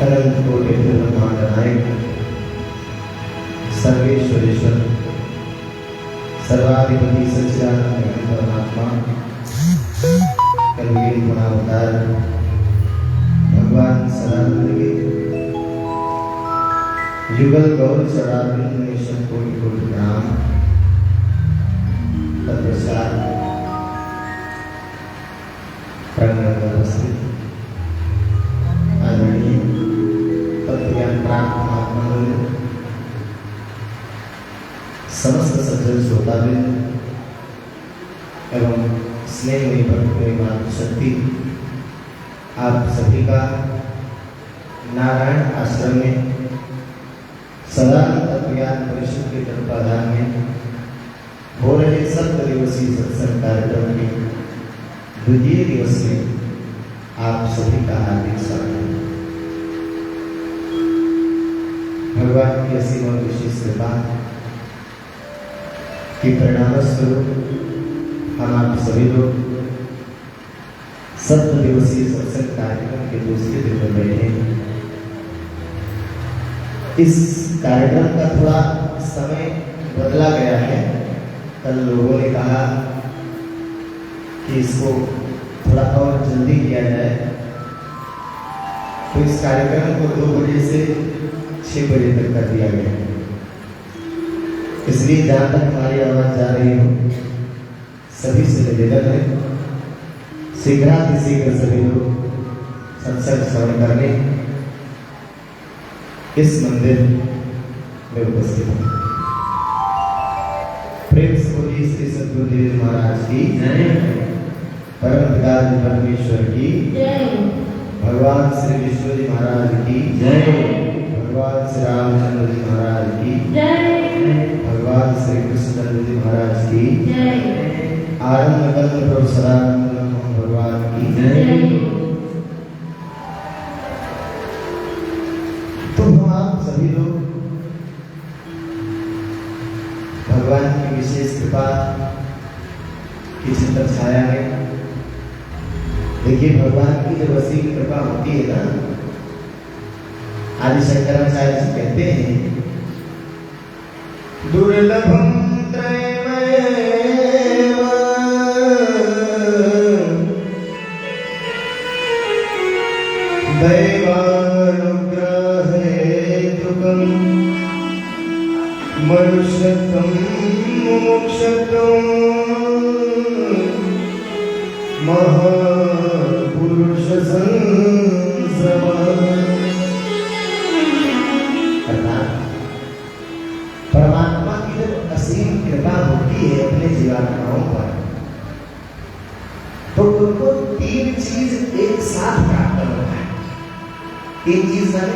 अनंत कोटि ब्रह्मांड नायक सर्वेश्वरेश्वर सर्वाधिपति सच्चिदानंद घन परमात्मा कलयुग गुणावतार भगवान सदानंद के युगल गौर चढ़ाविंद में कोटि कोटि प्रणाम। तत्पश्चात प्रांगण में उपस्थित आदरणीय तत्वज्ञान प्राप्त महात्माओं, समस्त सज्जन श्रोतावृंद एवं स्नेह में भक्ति शक्ति, आप सभी का नारायण आश्रम में सदानंद तत्वज्ञान परिषद के तत्वाधान में हो रहे 7 दिवसीय सत्संग कार्यक्रम के द्वितीय दिवस में आप सभी का हार्दिक स्वागत है। भगवान की असीम और विशेष कृपा की परिणाम स्वरूप हम आप सभी लोग 7 दिवसीय सत्संग कार्यक्रम के दूसरे दिन में बैठे हैं। इस कार्यक्रम का थोड़ा समय बदला गया है। कल लोगों ने कहा कि इसको थोड़ा और जल्दी किया जाए, तो इस कार्यक्रम को 2 बजे से 6 बजे तक कर दिया गया है। इसलिए जहां तक हमारी आवाज जा रही हो, सभी से निवेदन है शीघ्र सभी लोग सत्संग श्रवण करने इस मंदिर में उपस्थित हैं। प्रेम से बोलिए श्री सद्गुरुदेव महाराज की जय, परम पिता परमेश्वर की जय, भगवान श्री विष्णु जी महाराज की जय, भगवान श्री रामचंद्र जी महाराज की जय, भगवान श्री कृष्णचंद्र जी महाराज की जय, आनंद कंद प्रभु सदानंद भगवान की जय। तो हम आप सभी लोग भगवान की विशेष कृपा की चिंतन छाया में, देखिए भगवान की जब असीम कृपा होती है ना, आदि शंकराचार्य जी कहते हैं दुर्लभम त्रयमेव दैवानुग्रहेतुकं मनुष्यत्वं मुमुक्षुत्वं महापुरुष संश्रमः। परमात्मा की जब असीम कृपा होती है अपने जीवात्माओं पर, तो उनको 3 चीज एक साथ प्राप्त होता है। 3 चीज है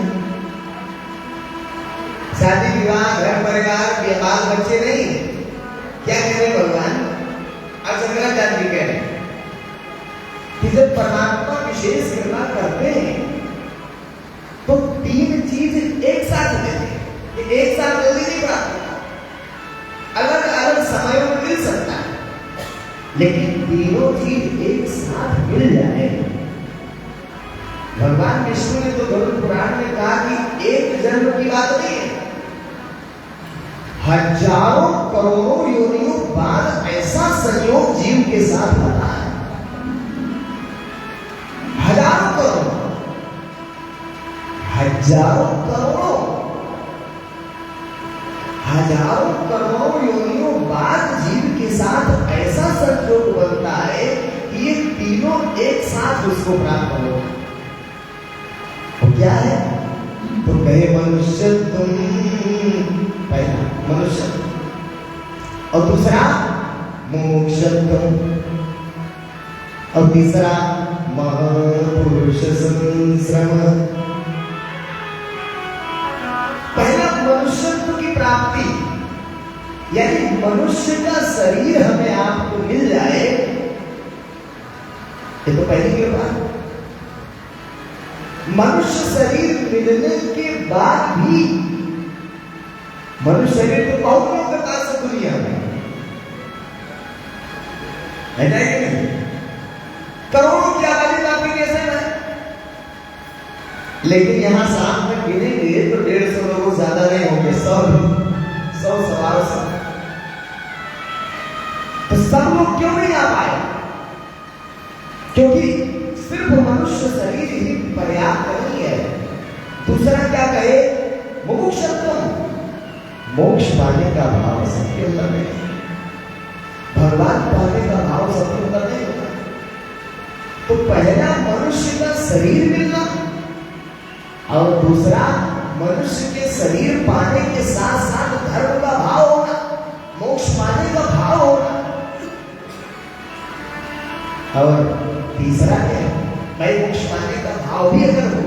शादी विवाह घर परिवार बाल बच्चे नहीं। क्या कह रहे भगवान और शंकराचार्य जी कह रहे कि जब परमात्मा विशेष कृपा करते हैं तो 3 चीज एक साथ देते हैं। एक साथ जल्दी नहीं प्राप्त होता, अलग अलग समयों में मिल सकता है, लेकिन तीनों चीज एक साथ मिल जाए। भगवान विष्णु ने तो गरुड़ पुराण में कहा कि एक जन्म की बात नहीं है, हजारों करोड़ों योनियों बाद ऐसा संयोग जीव के साथ होता है। हजारों करोड़ों योनियों बाद जीव के साथ ऐसा संयोग बनता है कि ये तीनों एक साथ उसको प्राप्त हो। वो क्या है? तो कहे मनुष्य तुम, पहला मनुष्य, और दूसरा मुमुक्षुत्वम, और तीसरा महापुरुष संश्रमः। पहला मनुष्यत्व की प्राप्ति, यानी मनुष्य का शरीर हमें आपको मिल जाए, ये तो पहली कृपा। मनुष्य शरीर मिलने के बाद भी, मनुष्य शरीर तो बहुत लोग के पास है दुनिया में, है नहीं? करोड़ों की आबादी का एप्लीकेशन है, लेकिन यहाँ शाम में गिनेंगे तो 150 लोग ज्यादा नहीं होंगे, 100 सवाल सब। तो सब लोग क्यों नहीं आ पाए? क्योंकि सिर्फ मनुष्य शरीर ही पर्याप्त नहीं है। दूसरा क्या कहे? मुमुक्षुत्वम, मोक्ष पाने का भाव सबके अंदर नहीं, भगवान पाने का भाव सबके अंदर नहीं होता। तो पहला मनुष्य का शरीर मिलना और दूसरा मनुष्य के शरीर पाने के साथ साथ धर्म का भाव होना, मोक्ष पाने का भाव होना। और तीसरा क्या? भाई मोक्ष पाने का भाव भी अगर हो,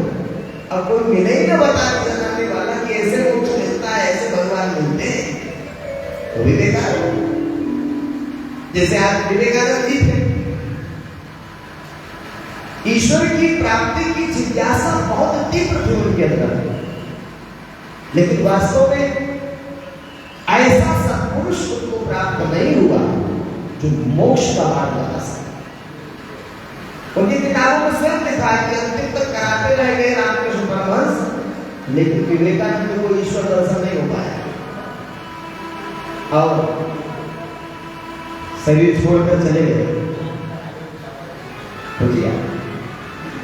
अब कोई मिले ही ना बताने वाला कि ऐसे मोक्ष मिलता है, ऐसे भगवान मिलते हैं, तो भी बेकार हो। जैसे आज विवेकानंद जी थे, ईश्वर की प्राप्ति की जिज्ञासा बहुत तीव्र थी उनके अंदर, लेकिन वास्तव में ऐसा सत्पुरुष उनको प्राप्त नहीं हुआ जो मोक्ष का मार्ग बता सके। उनकी किताबों में स्वयं लिखा है कि अंतिम तक कराते रह गए रामकृष्ण परमहंस, लेकिन विवेकानंद को ईश्वर दर्शन नहीं हो पाया और शरीर छोड़कर चले गए।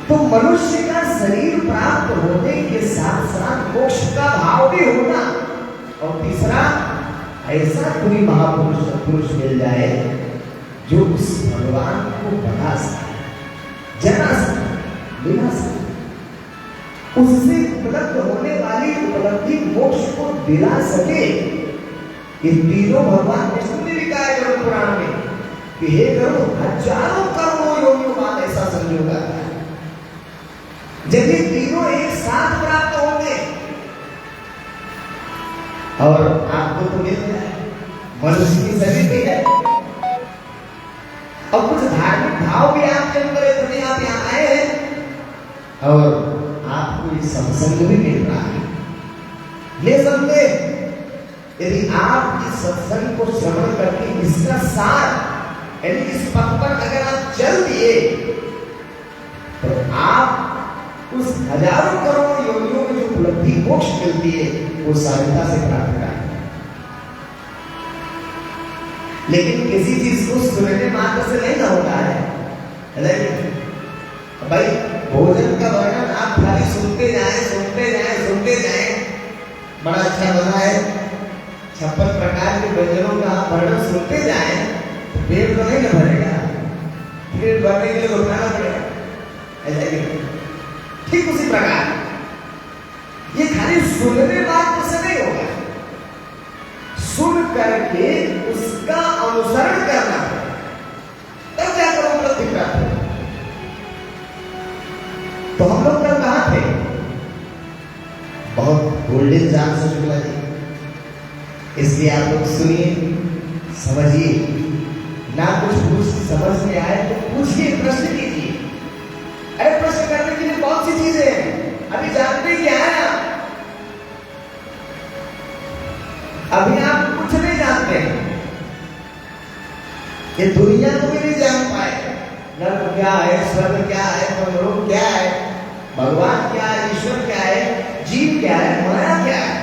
तो मनुष्य का शरीर प्राप्त होने के साथ साथ मोक्ष का भाव भी होना, और तीसरा ऐसा कोई महापुरुष पुरुष मिल जाए जो उस भगवान को बता सके, जना सके, मिला सके, उससे उपलब्ध होने वाली उपलब्धि मोक्ष को दिला सके। ये तीनों भगवान विष्णु ने लिखा है गरुड़ पुराण में कि हे गरुड़, हजारों करोड़ों योनियों बाद ऐसा संयोग आता है जब ये तीनों एक साथ प्राप्त होंगे। और आपको तो मिल गया, मनुष्य की शरीर भी है और कुछ धार्मिक भाव भी आपके अंदर इतने आप यहाँ आए हैं और आपको ये सत्संग भी मिल रहा है। ले सकते, यदि आप इस सत्संग को श्रवण करके इसका सार यानी इस पथ पर अगर आप चल दिए तो आप उस हजारों करोड़ योनियों में जो उपलब्धि मोक्ष मिलती है वो सरलता से प्राप्त करेंगे। लेकिन किसी चीज को सुनने मात्र से नहीं ना होता है। भाई भोजन का वर्णन आप खाली सुनते जाएं, बड़ा अच्छा बना है, 56 प्रकार के व्यंजनों का वर्णन सुनते जाएं तो पेट तो नहीं ना भरेगा, पेट भरने के लिए तो खाना पड़ेगा, ऐसा ही। ठीक उसी प्रकार ये खाली सुनने मात्र से नहीं होगा, सुन करके उसका अनुसरण करना तब जाकर उपलब्धि प्राप्त होगी। तो हम लोग कल कहाँ थे? बहुत गोल्डन चांस हो चुका है, इसलिए आप लोग सुनिए, समझिए, ना कुछ समझ में आए तो पूछिए, प्रश्न कीजिए। अरे प्रश्न करने के लिए बहुत सी चीजें हैं, अभी जानते क्या है आप? अभी आप कुछ नहीं जानते हैं, ये दुनिया को भी नहीं जान पाए। नर्क क्या है, स्वर्ग क्या है, परलोक क्या है, भगवान क्या है, ईश्वर क्या है, जीव क्या है, माया क्या है,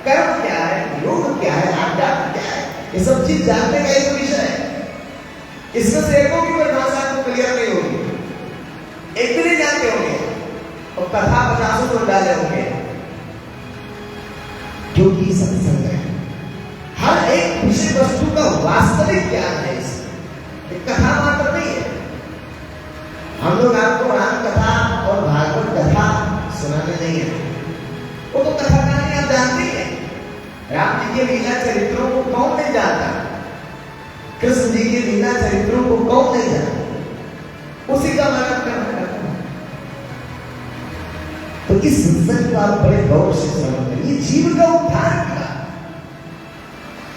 कर्म क्या है, योग क्या है, आध्यात्म क्या है, ये सब चीज जानने का एक विषय है। इसमें से एको की परिभाषा आपको क्लियर नहीं होगी, एक भी नहीं जानते होंगे और कथा 50 को डाले होंगे, क्योंकि सत्संग है। हर एक विषय वस्तु का वास्तविक ज्ञान है, इसमें कथा मात्र नहीं है। हम लोग आपको राम कथा और भागवत कथा सुनाने नहीं है, वो तो कथा कहानी आप जानते हैं। राम जी के लीला चरित्रों को कौन नहीं जानता, कृष्ण जी के लीला चरित्रों को कौन नहीं जानता, उसी का वर्णन करना। तो इस सत्संग को आप बड़े गौर से श्रवण करिए। जीव का उद्धार किया,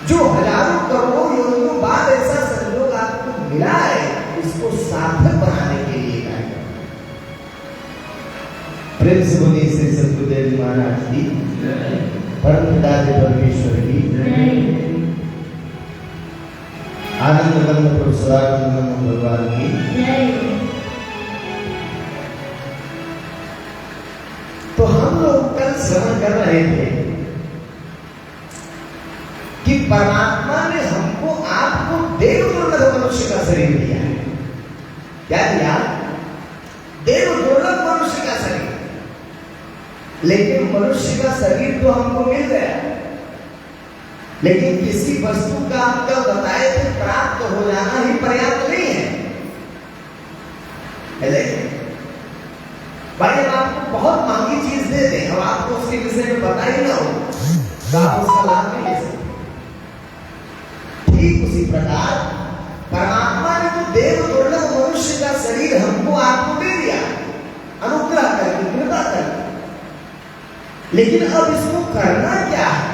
जो हजारों करोड़ों योनियों बाद ऐसा संयोग आपको मिला है, इसको सार्थक बनाने के लिए कार्य। प्रेम से बोलिए श्री सद्गुरुदेव महाराज की, परम पिता परमेश्वर की, आनंद बंद प्रभु भगवान की। तो कर रहे थे कि परमात्मा ने हमको आपको देव दुर्लभ मनुष्य का शरीर दिया है। क्या दिया? देव दुर्लभ मनुष्य का शरीर। लेकिन मनुष्य का शरीर तो हमको मिल गया, लेकिन किसी वस्तु का आपका बताए थे प्राप्त हो जाना ही पर्याप्त नहीं है। भाई हम आपको बहुत महंगी चीज दे दें और आपको उसके विषय में पता ही ना हो तो आप उसका लाभ नहीं ले सकते। ठीक उसी प्रकार परमात्मा ने तो देव दुर्लभ मनुष्य का शरीर हमको आपको दे दिया अनुग्रह करके, कृपा करके, लेकिन अब इसको करना क्या है?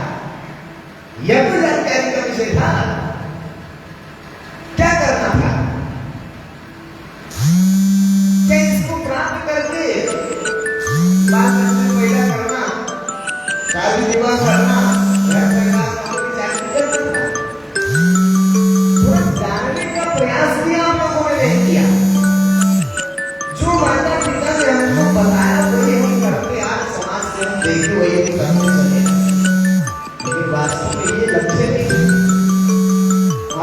यज्ञ जानकारी का विषय था। क्या करना था? क्या इसको प्राप्त करके बाल बच्चे पैदा करना, शादी विवाह करना, घर परिवार करना था? थोड़ा जानने का प्रयास भी आप लोगों ने नहीं किया। जो माता पिता ने हमको बताया वही हम करते, आज समाज से हम देखते वही हम करते चले, लेकिन वास्तव में ये लक्ष्य नहीं।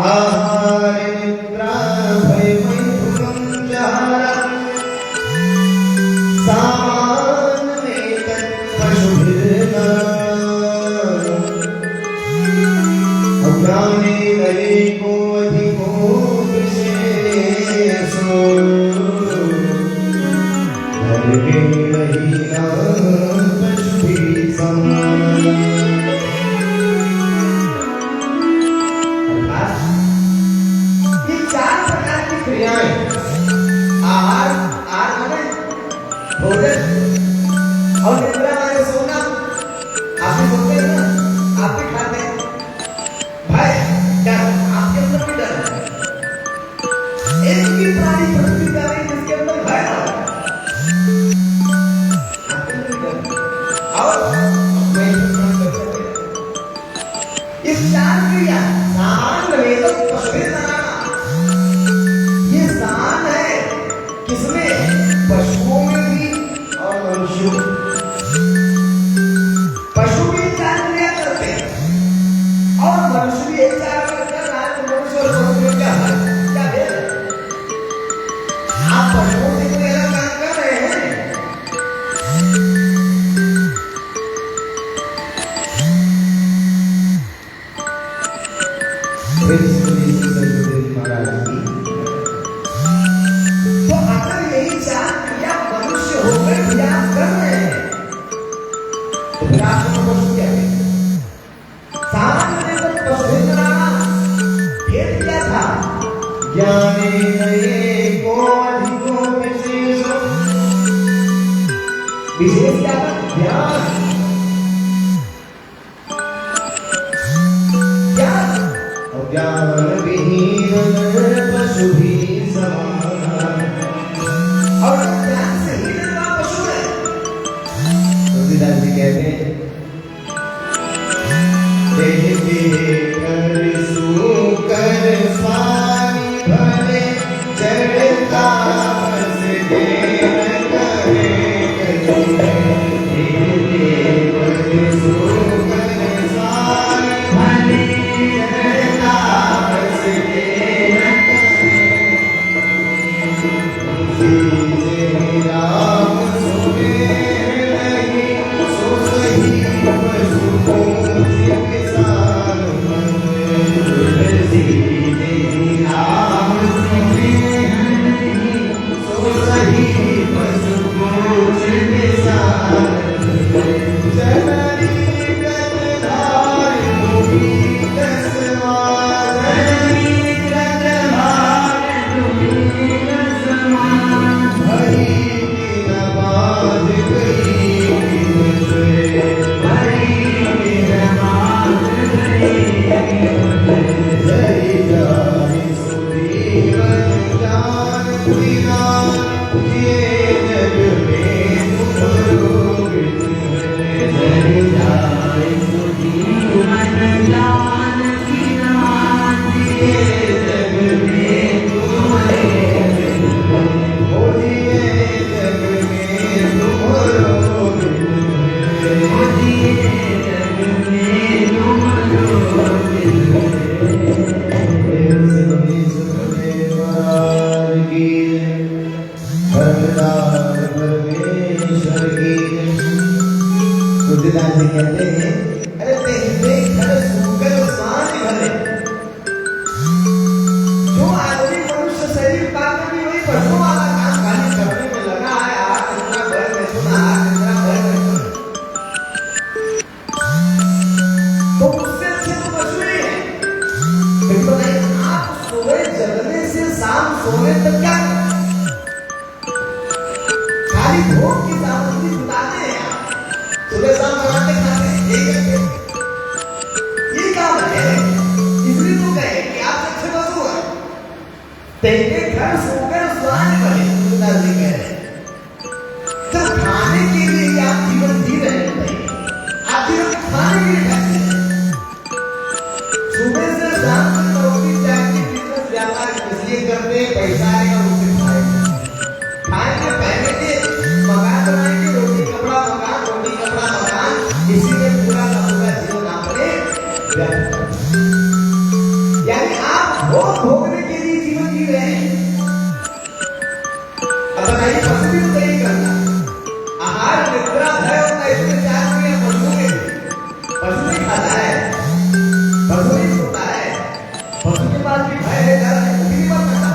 आहार निद्रा भय मैथुनम जहारा सामान में पशुभिर्ना अज्ञाने नरेको अधिको विशेषो धर्मेणहीना पशुभिः समान। आहार, आहार माने भोजन और निद्रा माने सोना। आप भी सोते हैं ना, आप भी खाते हैं। भाई डर आपके अंदर भी डर है। एक भी प्राणी पृथ्वी का नहीं जिसके अंदर भय ना हो, आपके अंदर डर। और इस चार क्रिया सामान में तो पशुभिर्ना, ये समान है किसमें? पशुओं में भी और मनुष्यों में। पशु भी चार क्रिया करते हैं और मनुष्य भी एक चार करते हैं। आज मनुष्य और पशु में क्या है, क्या भेद है? आप पशुओं से कोई अलग काम कर रहे हैं? महाराज जी तो अगर यही चार क्रिया मनुष्य होकर भी आप कर रहे हैं तो फिर आपको पशु क्या है? सामान्य में तो पशुभिर्ना भेद क्या था? ज्ञाने नरेको अधिको विशेषो। विशेष क्या था? ज्ञान। ज्ञान विहीन पशुभिः समान। और ज्ञान से हीन पशु है। तुलसीदास जी कहते हैं कर सुकर स्वामी भले चढ़ता बस देन करे कर सुकर स्वामी भले Hare परमदार परमेश्वर की तुलसीदास जी कहते हैं, अरे तेरे घर सुकर स्वान भले। जो आदमी मनुष्य शरीर पाकर भी वही पशु वाला काम खाली करने में लगा है, आज इतना भर में सुना, आज इतना भर में सुना, तो उससे अच्छे तो पशु ही है। फिर बताइए, आप सुबह जगने से शाम सोने तक क्या खाली भोग की सामग्री जुटाते हैं आप, सुबह शाम बनाते खाते हैं, ये काम है। इसलिए तो कहे कि आप अच्छे पशु हैं, तेरे घर सोकर स्वान भले। तुलसीदास जी कह रहे हैं, जब खाने के लिए आप जीवन जी रहे हैं, आप जीवन खाने के लिए खाते हैं, सुबह से शाम तक नौकरी चाकरी बिजनेस व्यापार इसलिए करते हैं, पैसा आएगा उससे खाएंगे, खाएंगे पहनेंगे, मकान बनाएंगे, रोटी कपड़ा मकान, रोटी कपड़ा मकान, इसी में पूरा का पूरा जीवन आपने व्यर्थ कर दिया। यानी आप भोग भोगने के लिए जीवन जी रहे हैं। अब बताइए, पशु भी तो यही करता, आहार निद्रा भय होता है, इसमें 4 क्रिया पशु के, पशु नहीं खाता है, पशु नहीं सोता है, पशु के पास भी भय है, डर है, वो भी नहीं मर सकता।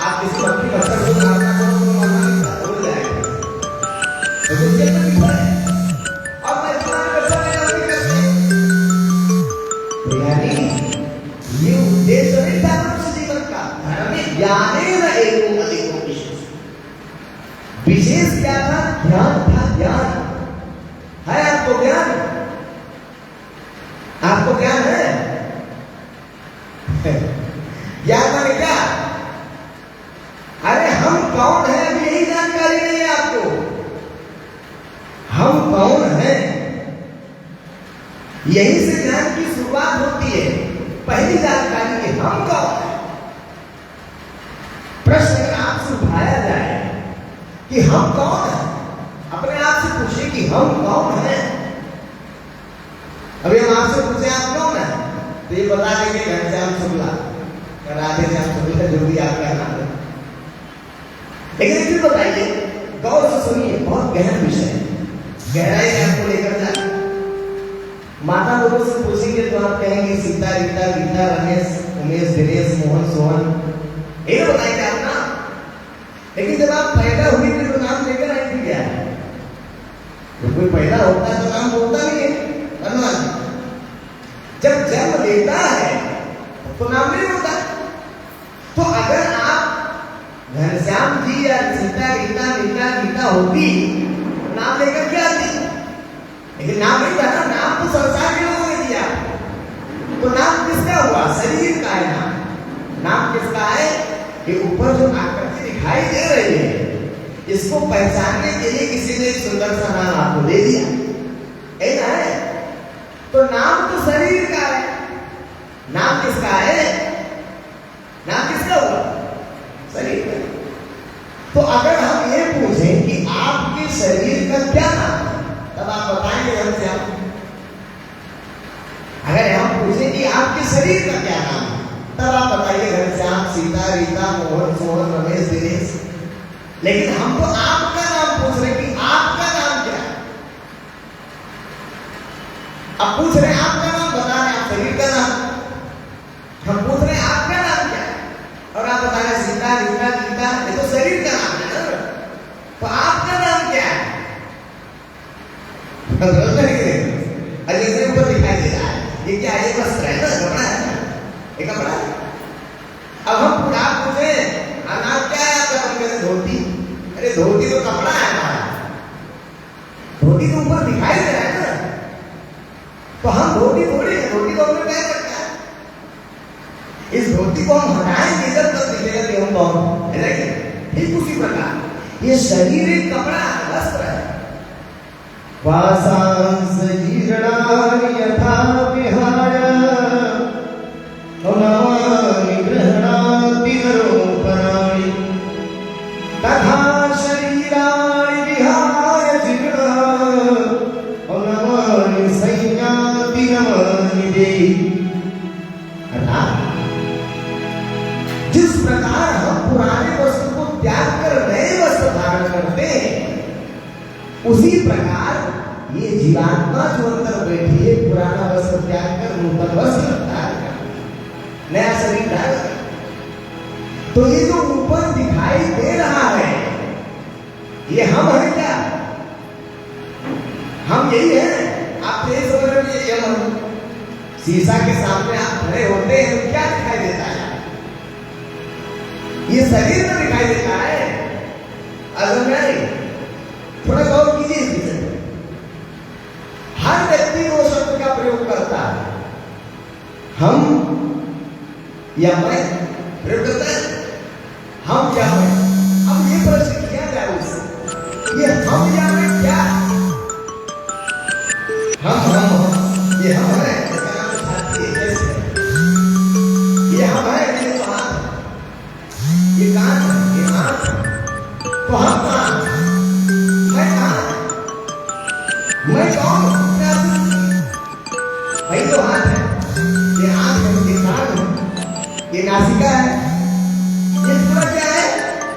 आप किसी बच्ची बच्चा को मारना करो तो मरना नहीं चाहता, हो जाएगा, तो उसके अंदर भी भय है। और मैं इतना बच्चा पैदा नहीं करते, तो यानी ये उद्देश्य नहीं था मनुष्य जीवन का। धर्म ज्ञानेन एको अधिको विशेष, विशेष क्या था? ज्ञान था। ज्ञान है आपको, ज्ञान आपको ज्ञान है। ज्ञान माने क्या? अरे हम कौन है, अभी यही जानकारी नहीं है आपको। हम कौन हैं, यही से ज्ञान की शुरुआत होती है। पहली जानकारी कि हम कौन हैं। प्रश्न अगर आपसे उठाया जाए कि हम कौन हैं, अपने आप से पूछिए कि हम कौन हैं। अभी हम आपसे पूछे आप कौन हैं, तो ये बता देंगे घनश्याम शुक्ला, राधे श्याम शुक्ला, जो भी आपका नाम है। लेकिन फिर बताइए, गौर से सुनिए, बहुत गहन विषय है, गहराई में आपको लेकर जाए। माता लोगों से पूछेंगे तो आप कहेंगे सीता, रीता, गीता, रमेश, उमेश, दिनेश, मोहन, सोहन, ये बताएंगे आप नाम। लेकिन जब आप पैदा हुई थी तो नाम लेकर आई थी क्या? जब कोई पैदा होता है तो नाम बोलता नहीं है, धन्यवाद। जब जन्म लेता है तो नाम नहीं होता। तो अगर आप घनश्याम जी या सीता, रीता, मीता, गीता होती, नाम लेकर क्या आती? लेकिन नाम नहीं था ना, नाम तो संसार के लोगों ने दिया। तो नाम किसका हुआ? शरीर का है नाम। नाम किसका है? कि ऊपर जो आकृति दिखाई दे रही है, इसको पहचानने के लिए किसी ने एक सुंदर सा नाम आपको दे दिया, ऐसा है। तो नाम तो शरीर का है, नाम किसका है? नाम किसका हुआ? शरीर का। तो अगर हम ये पूछें कि आपके शरीर का क्या नाम है, तब आप बताएंगे हमसे। आप अगर हम पूछें कि आपके शरीर का क्या नाम है, तब आप बताइए घनश्याम, सीता, रीता, मोहन, सोहन, रमेश, दिनेश। लेकिन हम तो आपका नाम पूछ रहे कि आपका नाम क्या है। अब पूछ रहे आपका नाम, बता रहे आप शरीर का नाम। हम पूछ रहे आपका नाम क्या है, और आप बता रहे सीता, रीता, गीता, ये तो शरीर का नाम है ना। तो आपका नाम क्या है? अरे इसके ऊपर दिखाई दे रहा है, ये क्या है? ये वस्त्र है ना, कपड़ा है ना, ये कपड़ा है। अब हम आप पूछे नाम क्या है आपका, हम कहते धोती। अरे धोती तो कपड़ा है हमारा, धोती तो ऊपर दिखाई दे रहा है ना। तो हम धोती थोड़ी है, धोती तो हमने पहन रखा है। इस धोती को हम हटाएंगे जब तक दिखेगा कि हम कौन है। ठीक उसी प्रकार ये शरीर एक कपड़ा है, वस्त्र है। वासांस जीर्णानि यथा विहाय नवानि गृह्णाति नरोपराणि तथा शरीराणि विहाय जीर्णानि नवानि संयाति नवानि देहि। जिस प्रकार हम पुराने वस्तु को त्याग कर नए उसी प्रकार ये जीवात्मा जो अंदर बैठी है पुराना वस्त्र त्याग कर नूतन वस्त्र धारण कर नया शरीर धारण कर। तो ये जो ऊपर दिखाई दे रहा है ये हम है क्या? हम यही है। आप ये समझ रहे हैं ये हम शीशा के सामने आप खड़े होते हैं क्या दिखाई देता है? ये शरीर में दिखाई देता है। अगर नहीं थोड़ा गौर कीजिए इस विषय में। हर व्यक्ति वो शब्द का प्रयोग करता है हम या मैं प्रयोग करता है हम क्या मैं। अब ये प्रश्न किया जाए उससे ये हम या मैं क्या? हम ये हम है इसका नाम साथी है। कैसे ये हम है ये तो हाथ ये कान ये हाथ तो हम कहाँ मैं कहाँ मैं कौन भाई तो हाथ है ये आँख है ये कान है ये नासिका है ये पूरा क्या है?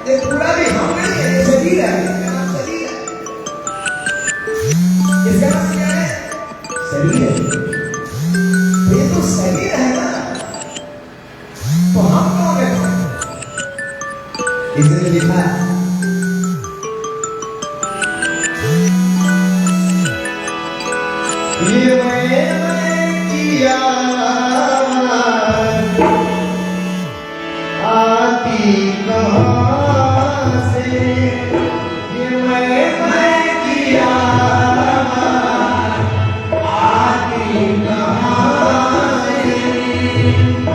ये पूरा भी हम नहीं है ये शरीर है। इसका नाम शरीर है। इसका नाम क्या है? शरीर है। तो ये तो शरीर है ना तो हम कौन है? इसने लिखा है ये मैं किया आती कहाँ से ये मैं किया आती कहाँ से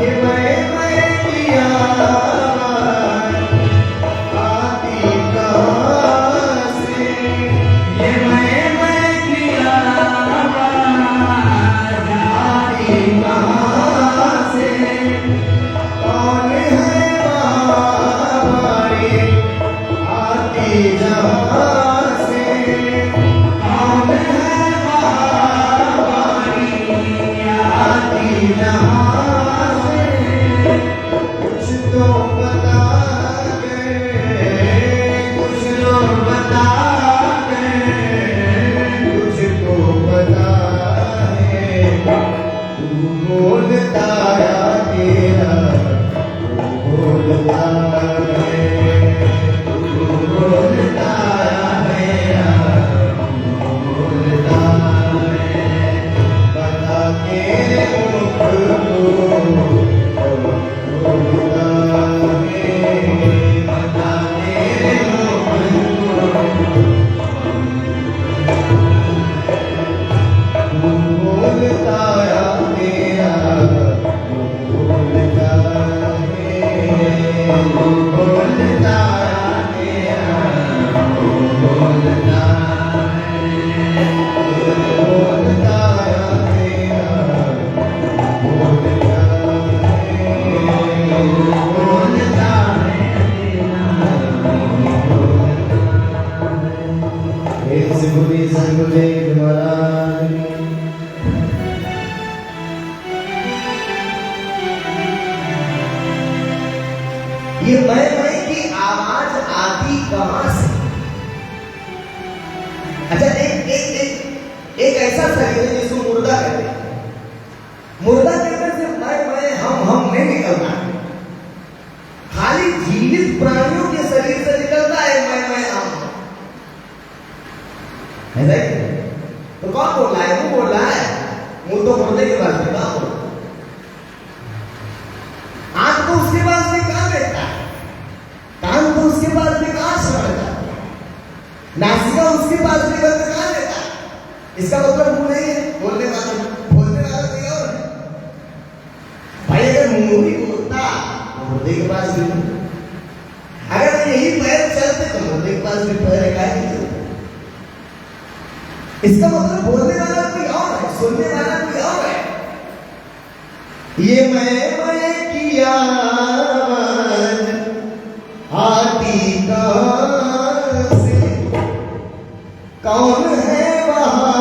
ये मैं किया आती कहाँ से ये मैं किया आती कहाँ से कौन है हमारी आती जहाँ से कौन है हमारी आती जहाँ से कुछ तो बता गए कुछ लोग बता गए कुछ तो बता है तू बोलता या तेरा बोलता है तू बोलता मेरा बोलता है बता के मुख को बोलता है बता के मुख को तू बोलता या तेरा बोलता है बोलता तेरा बोलता है बोलता तेरा बोलता है बोलता तेरा सिद्धि संगुदेव महाराज ये मैं की आवाज आती कहां से? अच्छा एक एक एक एक ऐसा शरीर है जिसको मुर्दा कहते हैं। मुर्दा कहने से मैं हम नहीं निकलता। खाली जीवित प्राणियों के शरीर से निकलता है मैं हम। ऐसा ही तो कौन बोल रहा है? वो बोल रहा है मुंह तो मुर्दे के पास में कहां बोल आंख तो उसके पास में कहां देखता है कान तो उसके पास में कहां सुनता है नासिका उसके पास में गंध कहां लेता है? इसका मतलब मुंह नहीं है बोलने वाला कोई और है। भाई अगर मुंह ही बोलता तो मुर्दे के पास भी अगर यही पैर चलते तो मुर्दे के पास भी पैर है। इसका मतलब बोलने वाला कोई और है सुनने वाला कोई और है। ये मैं किया आती कहाँ से कौन है वहाँ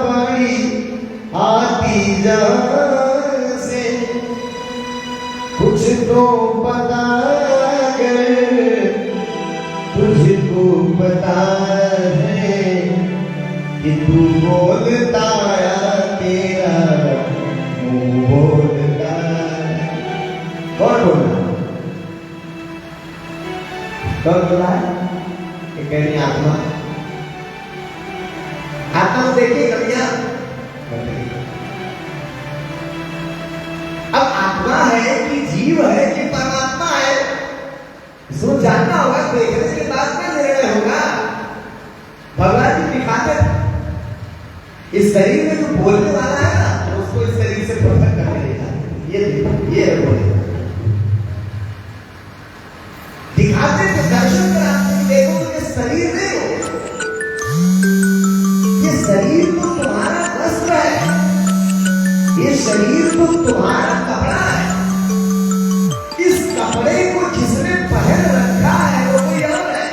बड़ी आती जहाँ से कुछ तो पता गए तुझको पता है तू बोलता तेरा मुंह बोलता। कौन बोल रहा है? कौन बोल रहा है? ये कह रही आत्मा। आत्मा को देखिए कविया। अब आत्मा है कि जीव है कि परमात्मा है, इसको जानना होगा। देखने के बाद में निर्णय होगा। भगवान जी दिखाते इस शरीर में जो बोलने वाला है ना, तो उसको इस शरीर से पृथक कर देगा। ये देखो, ये है बोले दिखाते थे, दर्शन कराते। देखो तो ये शरीर नहीं हो, ये शरीर तो तुम्हारा वस्त्र है, ये शरीर तो तुम्हारा कपड़ा है। इस कपड़े को जिसने पहन रखा है वो कोई और है।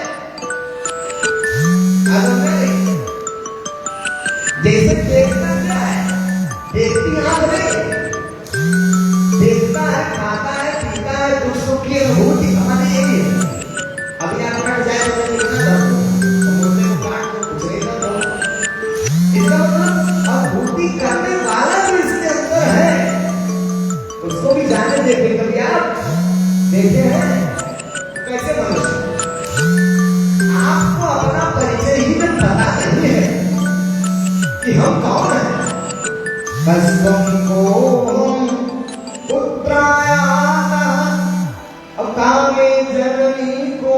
जैसे देखता क्या है, देखती आंख नहीं, देखता है, खाता है, पीता है, दुख सुख की अनुभूति हमारी यही है। अभी आप कट जाए तो इसका मतलब अनुभूति करने वाला जो इसके अंदर है उसको भी जाने देते। कभी आप देखे हैं कैसे मनुष्य आपको अपना परिचय ही में पता नहीं है कि हम कौन हैं। बस तुमको उत्तरायण अब कामे जननी को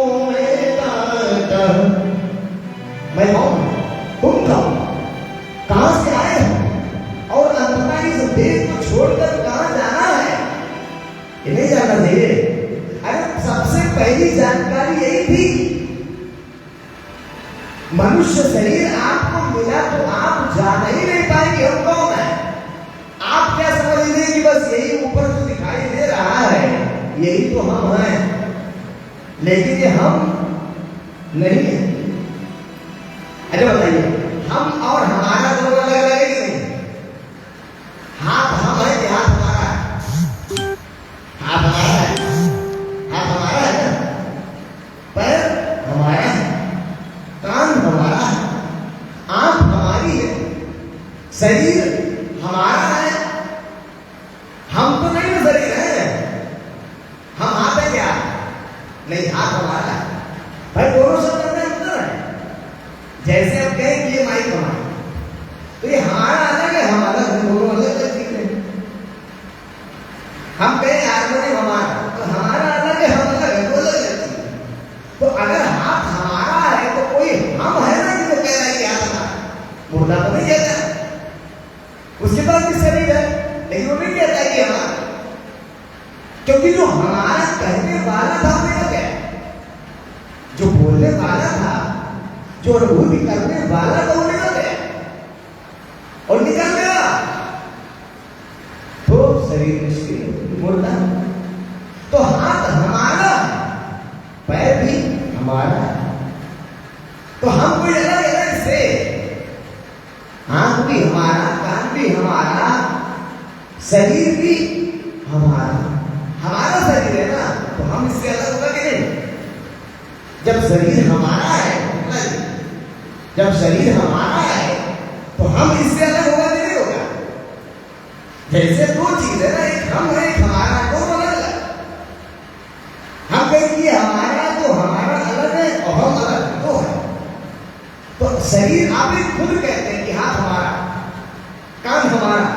मैं कौन, तुम कौन, कहां से आए हो और अंततः इस देश को छोड़कर कहां जाना है, ये नहीं जानना चाहिए। अरे सबसे पहली जानकारी यही थी, मनुष्य शरीर आपको मिला तो आप जान ही नहीं पाएंगे हम कौन है। आप क्या समझ लीजिए कि बस यही ऊपर जो दिखाई दे रहा है यही तो हम हैं, लेकिन ये हम नहीं है। अरे बताइए, हम और हमारा दोनों अलग अलग है कि नहीं? हाथ हम है कि हाथ हमारा है? हाथ हमारा है, हाथ हमारा है ना, पैर हमारा है, कान हमारा है, आंख हमारी है, शरीर हमारा है। हम तो नहीं ना शरीर है, हम हाथ है क्या? नहीं, हाथ हमारा है। भाई दोनों शब्द में अंतर है। जैसे हम कहें कि ये माइक हमारा, तो ये हमारा अलग है, हम अलग है, दोनों अलग अलग चीज है। हम कहें हारमोनियम हमारा, तो हमारा अलग है, हम अलग है, दो अलग अलग चीज है। तो अगर हाथ हमारा है तो कोई हम है ना कि वो कह रहा है कि हाथ हमारा, मुर्दा तो नहीं कहता, उसके पास भी शरीर है लेकिन वो नहीं कहता कि हमारा, क्योंकि जो हमारा कहने वाला था वो निकल गया, जो बोलने वाला था, जो अनुभूति करने वाला था वो निकल गया, और निकल गया तो शरीर निष्क्रिय मुर्दा। तो हाथ हमारा, पैर भी हमारा, तो हम कोई अलग अलग से, आंख भी हमारा, कान भी हमारा, शरीर भी हमारा, हमारा शरीर है ना, तो हम इससे अलग होगा कि नहीं? जब शरीर हमारा है, जब शरीर हमारा है तो हम इससे अलग होगा कि नहीं होगा? जैसे दो चीज है ना, एक हम है, एक हमारा, दोनों अलग अलग। हम कहेंगे हमारा तो हमारा अलग है और हम अलग है, दो है। तो शरीर आप ही खुद कहते हैं कि हाथ हमारा, कान हमारा,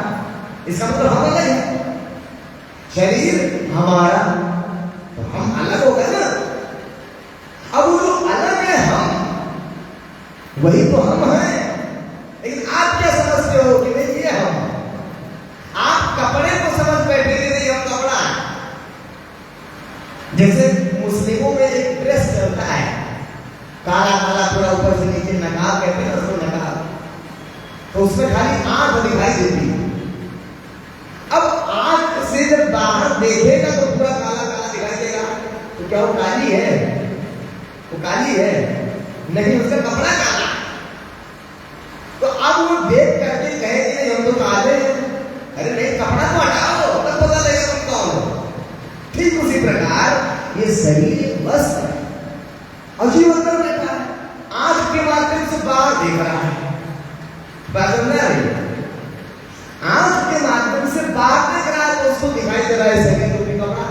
इसका मतलब हम अलग है। शरीर हमारा तो हम अलग हो गए ना। अब वो जो अलग है हम, वही तो हम हैं। लेकिन आप क्या समझते हो कि नहीं ये हम, आप कपड़े को समझ बैठे कि नहीं हम कपड़ा है। जैसे मुस्लिमों में एक ड्रेस चलता है, काला काला पूरा ऊपर से नीचे, नकाब कहते हैं उसको, नकाब, तो उसमें खाली आंख दिखाई देती है। अब आंख से जब बाहर देखेगा तो पूरा काला काला दिखाई देगा, तो क्या वो काली है? वो काली है नहीं, उसका कपड़ा काला। तो अब वो देख करके कहे कि नहीं हम तो काले हैं, अरे नहीं कपड़ा तो हटाओ तब पता लगेगा तुम कौन हो। ठीक उसी प्रकार ये शरीर वस्त्र और जीवन अंदर बैठा है, आंख के माध्यम से बाहर देख रहा है, बात समझ आ रही है? आंख के माध्यम से बात देख रहा है तो उसको दिखाई दे रहा है शरीर को भी कपड़ा,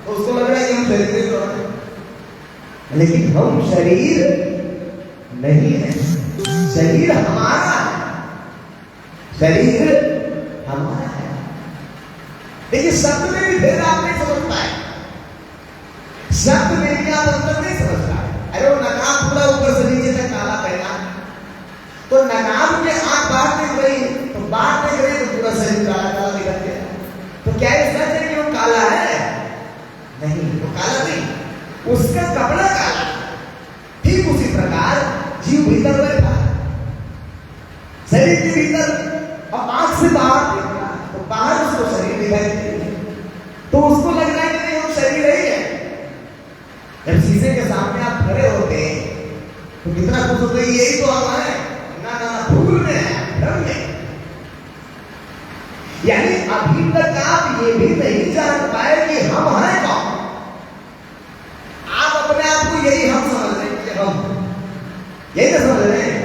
तो उसको लग रहा है कि हम शरीर नहीं हो रहे, लेकिन हम शरीर नहीं है। शरीर हमारा है, शरीर हमारा है। देखिए शब्द में भी भेद आप नहीं समझ पाए, शब्द में भी आप अंतर नहीं समझ पाए। अरे वो नकाब पूरा ऊपर से नीचे तक काला पहना, तो नकाब के आंख बाहर देख रही, तो बाहर देख रही तो पूरा शरीर काला काला दिखा गया, तो क्या इसका है कि वो काला है? नहीं, वो काला नहीं, उसका कपड़ा काला। ठीक उसी प्रकार जीव भीतर बैठा है, शरीर के भीतर, और आंख से बाहर देख रहा है, तो बाहर उसको शरीर दिखाई दे रही है, तो उसको लग रहा है कि नहीं हम शरीर ही है। जब शीशे के सामने आप खड़े होते हैं तो कितना खुश होते हैं, यही तो हम हैं। ना ना ना, भूल में है, भ्रम में। यानी अभी तक आप ये भी नहीं जान पाए कि हम हैं कौन। आप अपने आप को यही हम समझ रहे हैं कि हम, यही तो समझ रहे हैं,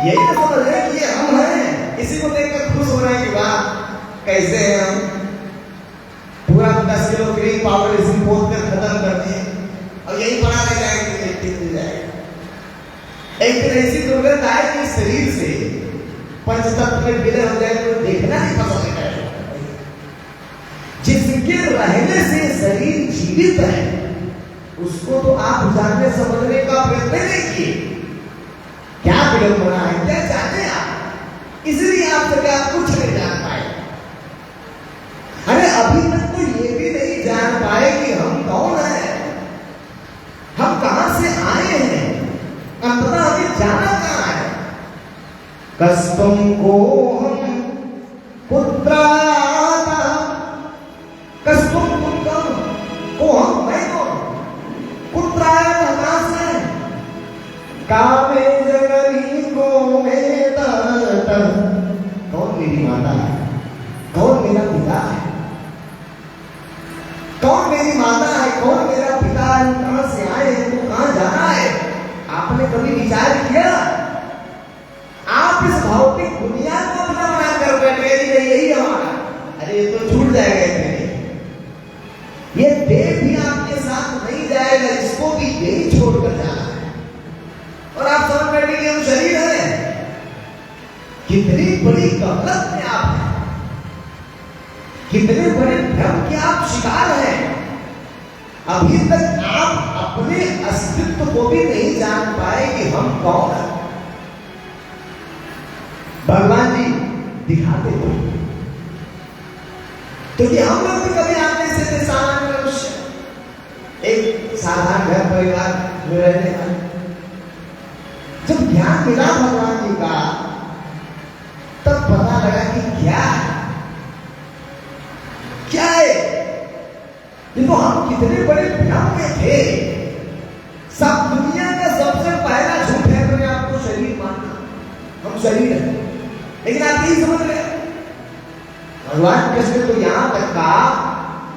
यही तो समझ रहे हैं कि ये हम हैं। इसी को देखकर खुश हो रहे हैं कि वाह कैसे हैं हम, पूरा 10 किलो ग्रीन पाउडर इसी पोत कर खत्म कर दिए, और यही बना रह जाएंगे, मिल जाएगा। एक दिन ऐसी दुर्गंध आए कि शरीर से पंचतत्व में विलय हो जाए तो देखना ही पसंद करेगा। जिसके रहने से शरीर जीवित है उसको तो आप जानने समझने का प्रयत्न नहीं किए, क्या विडंबना है, क्या चाहते हैं आप, इसलिए आप सके आप कुछ नहीं जान पाए। अरे अभी तक तो ये भी नहीं जान पाए कि हम कौन हैं, हम कहां से आए हैं, अंततः हमें जाना कहां है। कस्तम को हम पुत्राता, कस्तम तुम कौन, को हम मैं कौन, पुत्राता कहां से, कामे जननी को में दाता, कौन मेरी माता है, कौन मेरा पिता है, कौन मेरी माता है, कौन मेरा पिता है, कहां से आए हैं, तो कहां जाना है। आपने कभी विचार किया? आप इस भौतिक दुनिया को अपना बनाकर बैठे, यही हमारा, अरे ये तो छूट जाएगा इसमें, ये देह भी आपके साथ नहीं जाएगा, इसको भी यही छोड़कर जाना है। और आप समझ बैठे कि हम शरीर है, कितनी बड़ी गलत में आप हैं, कितने बड़े भ्रम के आप शिकार हैं। अभी तक आप अपने अस्तित्व को भी नहीं जान पाए कि हम कौन हैं। भगवान जी दिखाते थे, क्योंकि हम लोग भी कभी आते से सामान्य मनुष्य, एक साधारण घर परिवार में रहने वाले, जब ज्ञान मिला भगवान जी का तब पता लगा कि क्या है, क्या है। देखो हम कितने बड़े भ्रम में थे। सब दुनिया का सबसे पहला झूठ है मैंने आपको शरीर मानना, हम शरीर है, लेकिन आप नहीं समझ रहे। भगवान कृष्ण तो यहां तक का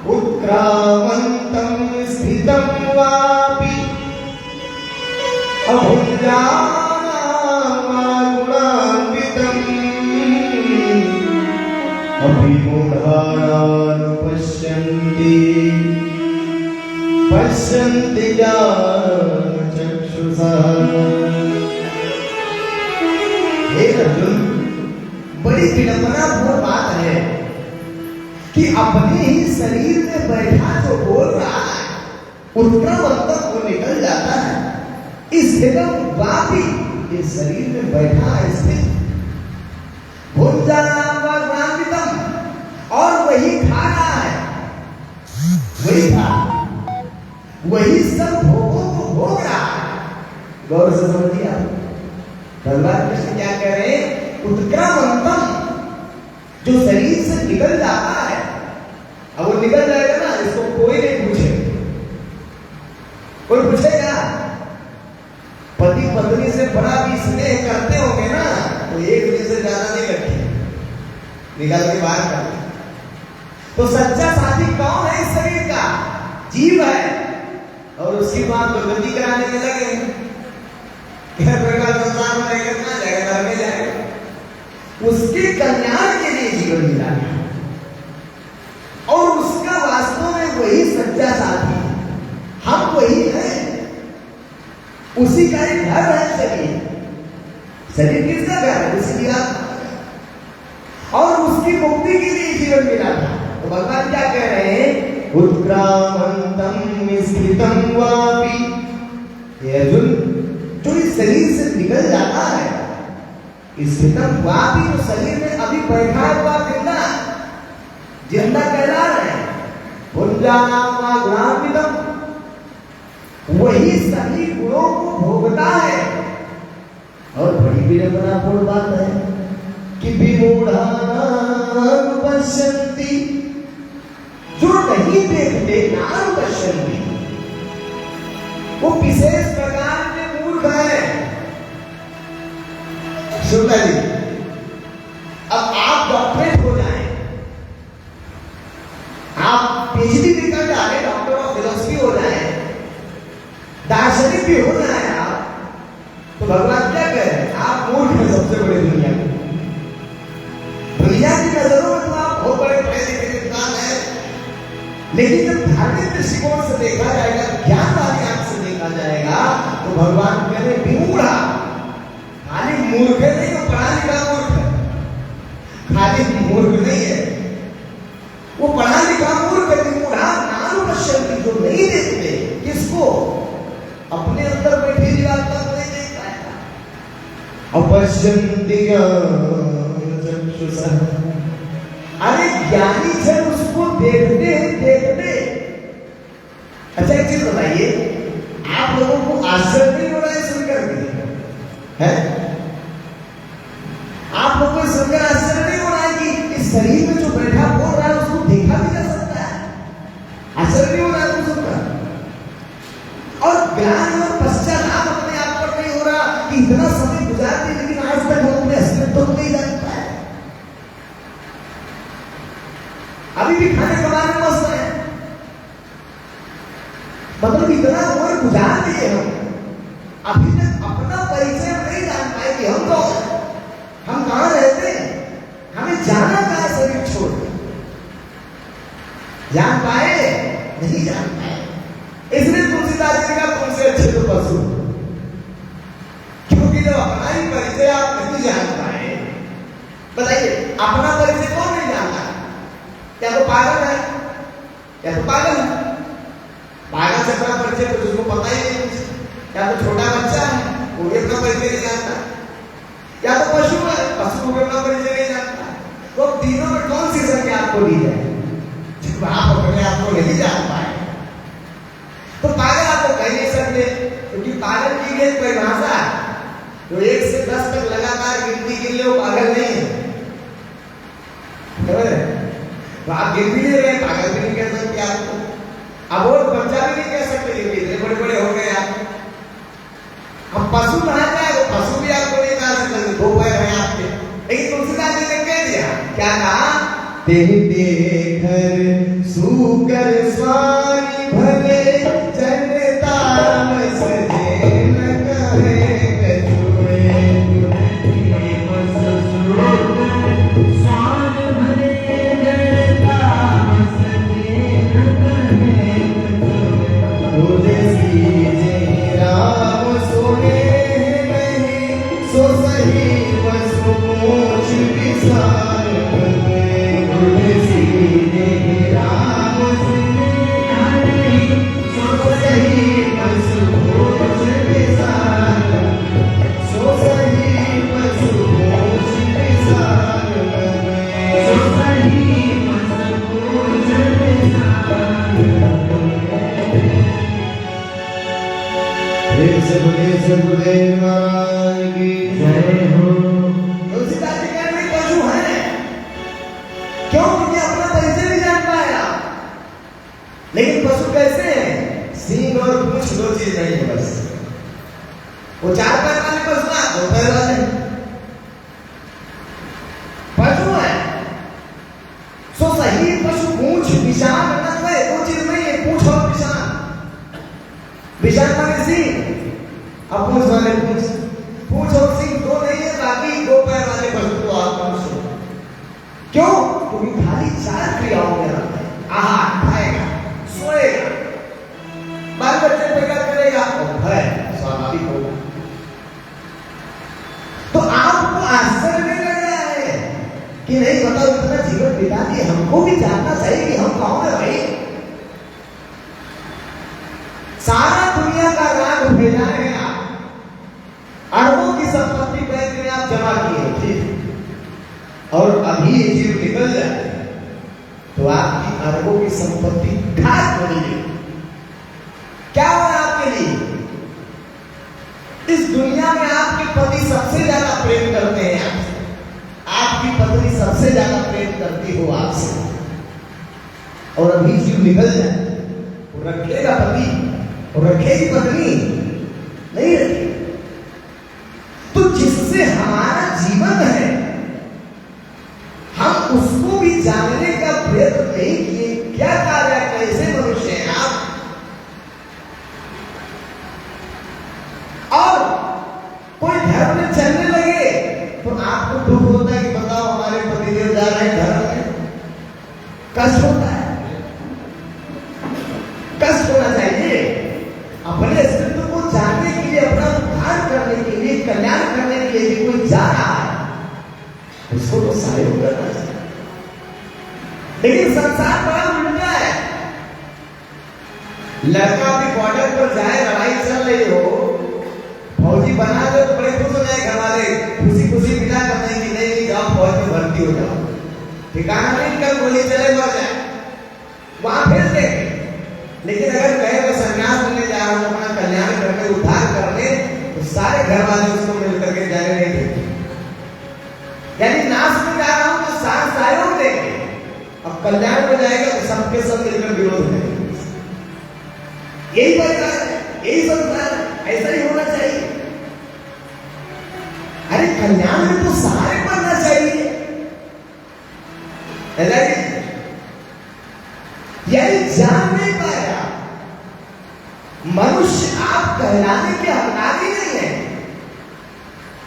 उत्क्रामंतम स्थितम वापि अभुञ्जानामागुणान्वितम् अभिमूढानानुपश्यन्ति पश्यन्ति चक्षुषा। हे अर्जुन, बड़ी विडंबनापूर्ण बात है कि अपने ही शरीर में बैठा जो बोल रहा है उत्क्रामंतम वो निकल जाता है, स्थितम वापि इस शरीर में बैठा है स्थित, भुञ्जानामागुणान्वितम् और वही खा रहा है, वही खा, वही सब भोगों को भोग रहा है। गौर से समझिए आप, भगवान कृष्ण क्या कह रहे हैं, उत्क्रामंतम जो शरीर से निकल जाता है, अब वो निकल जाएगा ना, इसको कोई नहीं पूछे, कोई पूछेगा? पति पत्नी से बड़ा भी स्नेह करते होंगे ना, तो एक दिन से ज्यादा नहीं करते, निकाल के बाहर करते। तो सच्चा साथी कौन है इस शरीर का? जीव है, और उसकी बात दुर्गति कराने में लगे। संसार में रहेगा कहाँ जाएगा, घर में जाएगा। उसके कल्याण के लिए जीवन मिला है और उसका वास्तव में वही सच्चा साथी है। हम वही हैं, उसी का एक घर है शरीर। शरीर किसका घर है? उसी का। और उसकी मुक्ति के लिए जीवन मिला था। तो भगवान क्या कह रहे हैं? उत्क्रामंतम स्थितम वापि, ये अर्जुन जो इस शरीर से निकल जाता है, स्थितम वापि, जो शरीर में अभी बैठा हुआ जिंदा जिंदा कहला रहे, पुंजानामाग्रामिदम, वही सभी गुणों को भोगता है। और बड़ी विडंबनापूर्ण बात है कि विमूढ़ानाम पश्यन्ति, जो नहीं देखते, नाम पश्यन्ति, वो विशेष प्रकार के मूर्ख है। सुनना जी, अब आप डॉक्टरेट हो जाए, आप पीएचडी भी कर जाए, डॉक्टर ऑफ फिलोसफी हो जाए, दार्शनिक भी हो जाए आप, तो भगवान क्या कह रहे हैं? आप मूर्ख हैं सबसे बड़े दुनिया में। दुनिया की नजरों में तो आप बहुत बड़े पढ़े लिखे विद्वान हैं, लेकिन जब धार्मिक दृष्टिकोण से देखा जाएगा, ज्ञान वाली आंख से देखा जाएगा, तो भगवान कह रहे विमूढ़ा, खाली मूर्ख नहीं, वो पढ़ा लिखा मूर्ख है, खाली मूर्ख नहीं है, वो पढ़ा लिखा मूर्ख है। विमूढ़ा नाम पश्यन्ति, जो नहीं देखते, किसको? अपने अंदर बैठे जीवात्मा को नहीं देख पाएगा। अपश्यन्ति चक्षुषा, अरे ज्ञानी जन उसको देखते देखते। अच्छा एक चीज बताइए, आप लोगों को आश्चर्य नहीं हो रहा है सुनकर के? है? आप लोगों को सुनकर आश्चर्य नहीं हो रहा है कि इस शरीर में जो बैठा बोल रहा है उसको देखा भी जा सकता है? आश्चर्य नहीं हो रहा है सुनकर? और ज्ञान और पश्चाताप अपने आप पर नहीं हो रहा कि इतना समय गुजार दिया, लेकिन आज तक हम अपने अस्तित्व को नहीं जान पाए, अभी भी खाने कमाने में मस्त है। मतलब इतना उम्र गुजार दिए हम, अभी तक अपना परिचय नहीं जान पाए कि हम कौन हैं, हम कहां रहते हैं, हमें जाना कहां शरीर छोड़। जान पाए? नहीं जान पाए। इसलिए तुलसीदास जी का तुमसे अच्छे तो पशु, क्योंकि जब अपना ही परिचय आप नहीं जान पाए। बताइए, अपना परिचय कौन नहीं जानता? क्या तो पागल है, या तो पागल है, पागल से अपना परिचय तो उसको पता ही नहीं कुछ, या तो छोटा बच्चा है, वो भी अपना परिचय नहीं जानता, या तो पशु है, पशु को भी अपना परिचय नहीं जानता। तो तीनों में कौन सी संख्या आपको दी जाए? जब आप अपने आप को नहीं जान पाए तो पागल आपको कह नहीं सकते, क्योंकि पागल की एक परिभाषा है, तो 1 से 10 तक लगातार गिनती के लिए वो पागल नहीं है। तो आप गिन भी नहीं रहे, पागल भी नहीं कह सकते आपको, अब और बच्चा भी नहीं कह सकते, क्योंकि इतने बड़े बड़े हो गए आप। हम पशु कहा जाए, वो पशु भी आपको नहीं कह सकते, 2 पैर है आपके। लेकिन तुलसीदास जी ने कह दिया, क्या कहा? तेरे घर सूकर स्वामी भले, जनता सजे न कहे कछुए, स्वामी भले जनता सजे न कहे कछुए, तुलसी जय राम सोने नहीं, सो सही वसु मोक्ष विसार बने, तुलसी जय राम सोने नहीं, सो सही वसु मोक्ष विसार, सो सही वसु मोक्ष विसार बने, सो सही वसु मोक्ष विसार बने। सदगुरुदेव महाराज की जय हो। तुलसीदास जी कह रहे पशु है, क्यों? क्योंकि अपना परिचय नहीं जान पाया। लेकिन पशु कैसे हैं? सींग और पूंछ 2 चीज नहीं है बस। वो 4 पैर वाले पशु ना, 2 पैर वाले पशु है। सो सही पशु पूंछ निशान मतलब है, 2 चीज नहीं है, पूंछ और निशान। निशान माने सींग, अब पूंछ वाले पूंछ। पूछ और सिंह दो नहीं है, बाकी दो पैर वाले पशु तो आप मनुष्य हो। क्यों? क्योंकि खाली चार क्रियाओं में रहता है। आहार, खाएगा, सोएगा, बाल बच्चे पैदा करेगा और भय स्वाभाविक होगा। तो आपको आश्चर्य नहीं लग रहा है कि नहीं बताओ इतना जीवन बिता दिए, हमको भी जानना चाहिए कि हम कौन है भाई। सारा दुनिया का राग भेजा है आप, अरबों की संपत्ति बैंक में आप जमा किए, ठीक, और अभी ये जीव निकल जाए तो आपकी अरबों की संपत्ति घात हो गई। क्या हो आपके लिए? इस दुनिया में आपके पति सबसे ज्यादा प्रेम करते हैं आपसे, आपकी पत्नी सबसे ज्यादा प्रेम करती हो आपसे, और अभी जीव निकल जाए तो रखेगा पति और रखेगी पत्नी? नहीं रखेगी। तो जिससे हमारा जीवन है, हम उसको भी जानने का प्रयत्न नहीं किए। क्या कार्य, कैसे मनुष्य हैं आप? और कोई धर्म में चलने लगे तो आपको दुख होता है कि बताओ हमारे पतिदेव जा रहे हैं धर्म में, कष्ट होता है। कष्ट होना चाहिए। अपने अस्तित्व को जानने के लिए, अपना उद्धार करने के लिए, कल्याण करने के लिए भी कोई जा रहा है, उसको तो सहयोग करना चाहिए। लेकिन संसार बड़ा उल्टा है। लड़का भी बॉर्डर पर जाए, लड़ाई चल रही हो, फौजी बना दो तो बड़े खुश हो जाए घर वाले, खुशी खुशी विदा करने की, नहीं जाओ फौज में भर्ती हो जाओ, ठिकाना नहीं कल गोली चले मर जाए, वहां भेज देंगे। लेकिन अगर कहे मैं संन्यास लेने जा रहा हूं, अपना कल्याण करने, उद्धार करने, तो सारे घर वाले उसको मिल करके जाने नहीं देंगे। यानी नाश में जा रहा हूं तो साथ सहयोग देंगे, अब कल्याण में जाएगा तो सबके सब मिलकर विरोध करेंगे। यही परिवार है, यही संसार है, ऐसा ही होना चाहिए। अरे कल्याण में तो सहाय बनना चाहिए, यही जान नहीं पाया। मनुष्य आप कहलाने के हकदार ही नहीं है,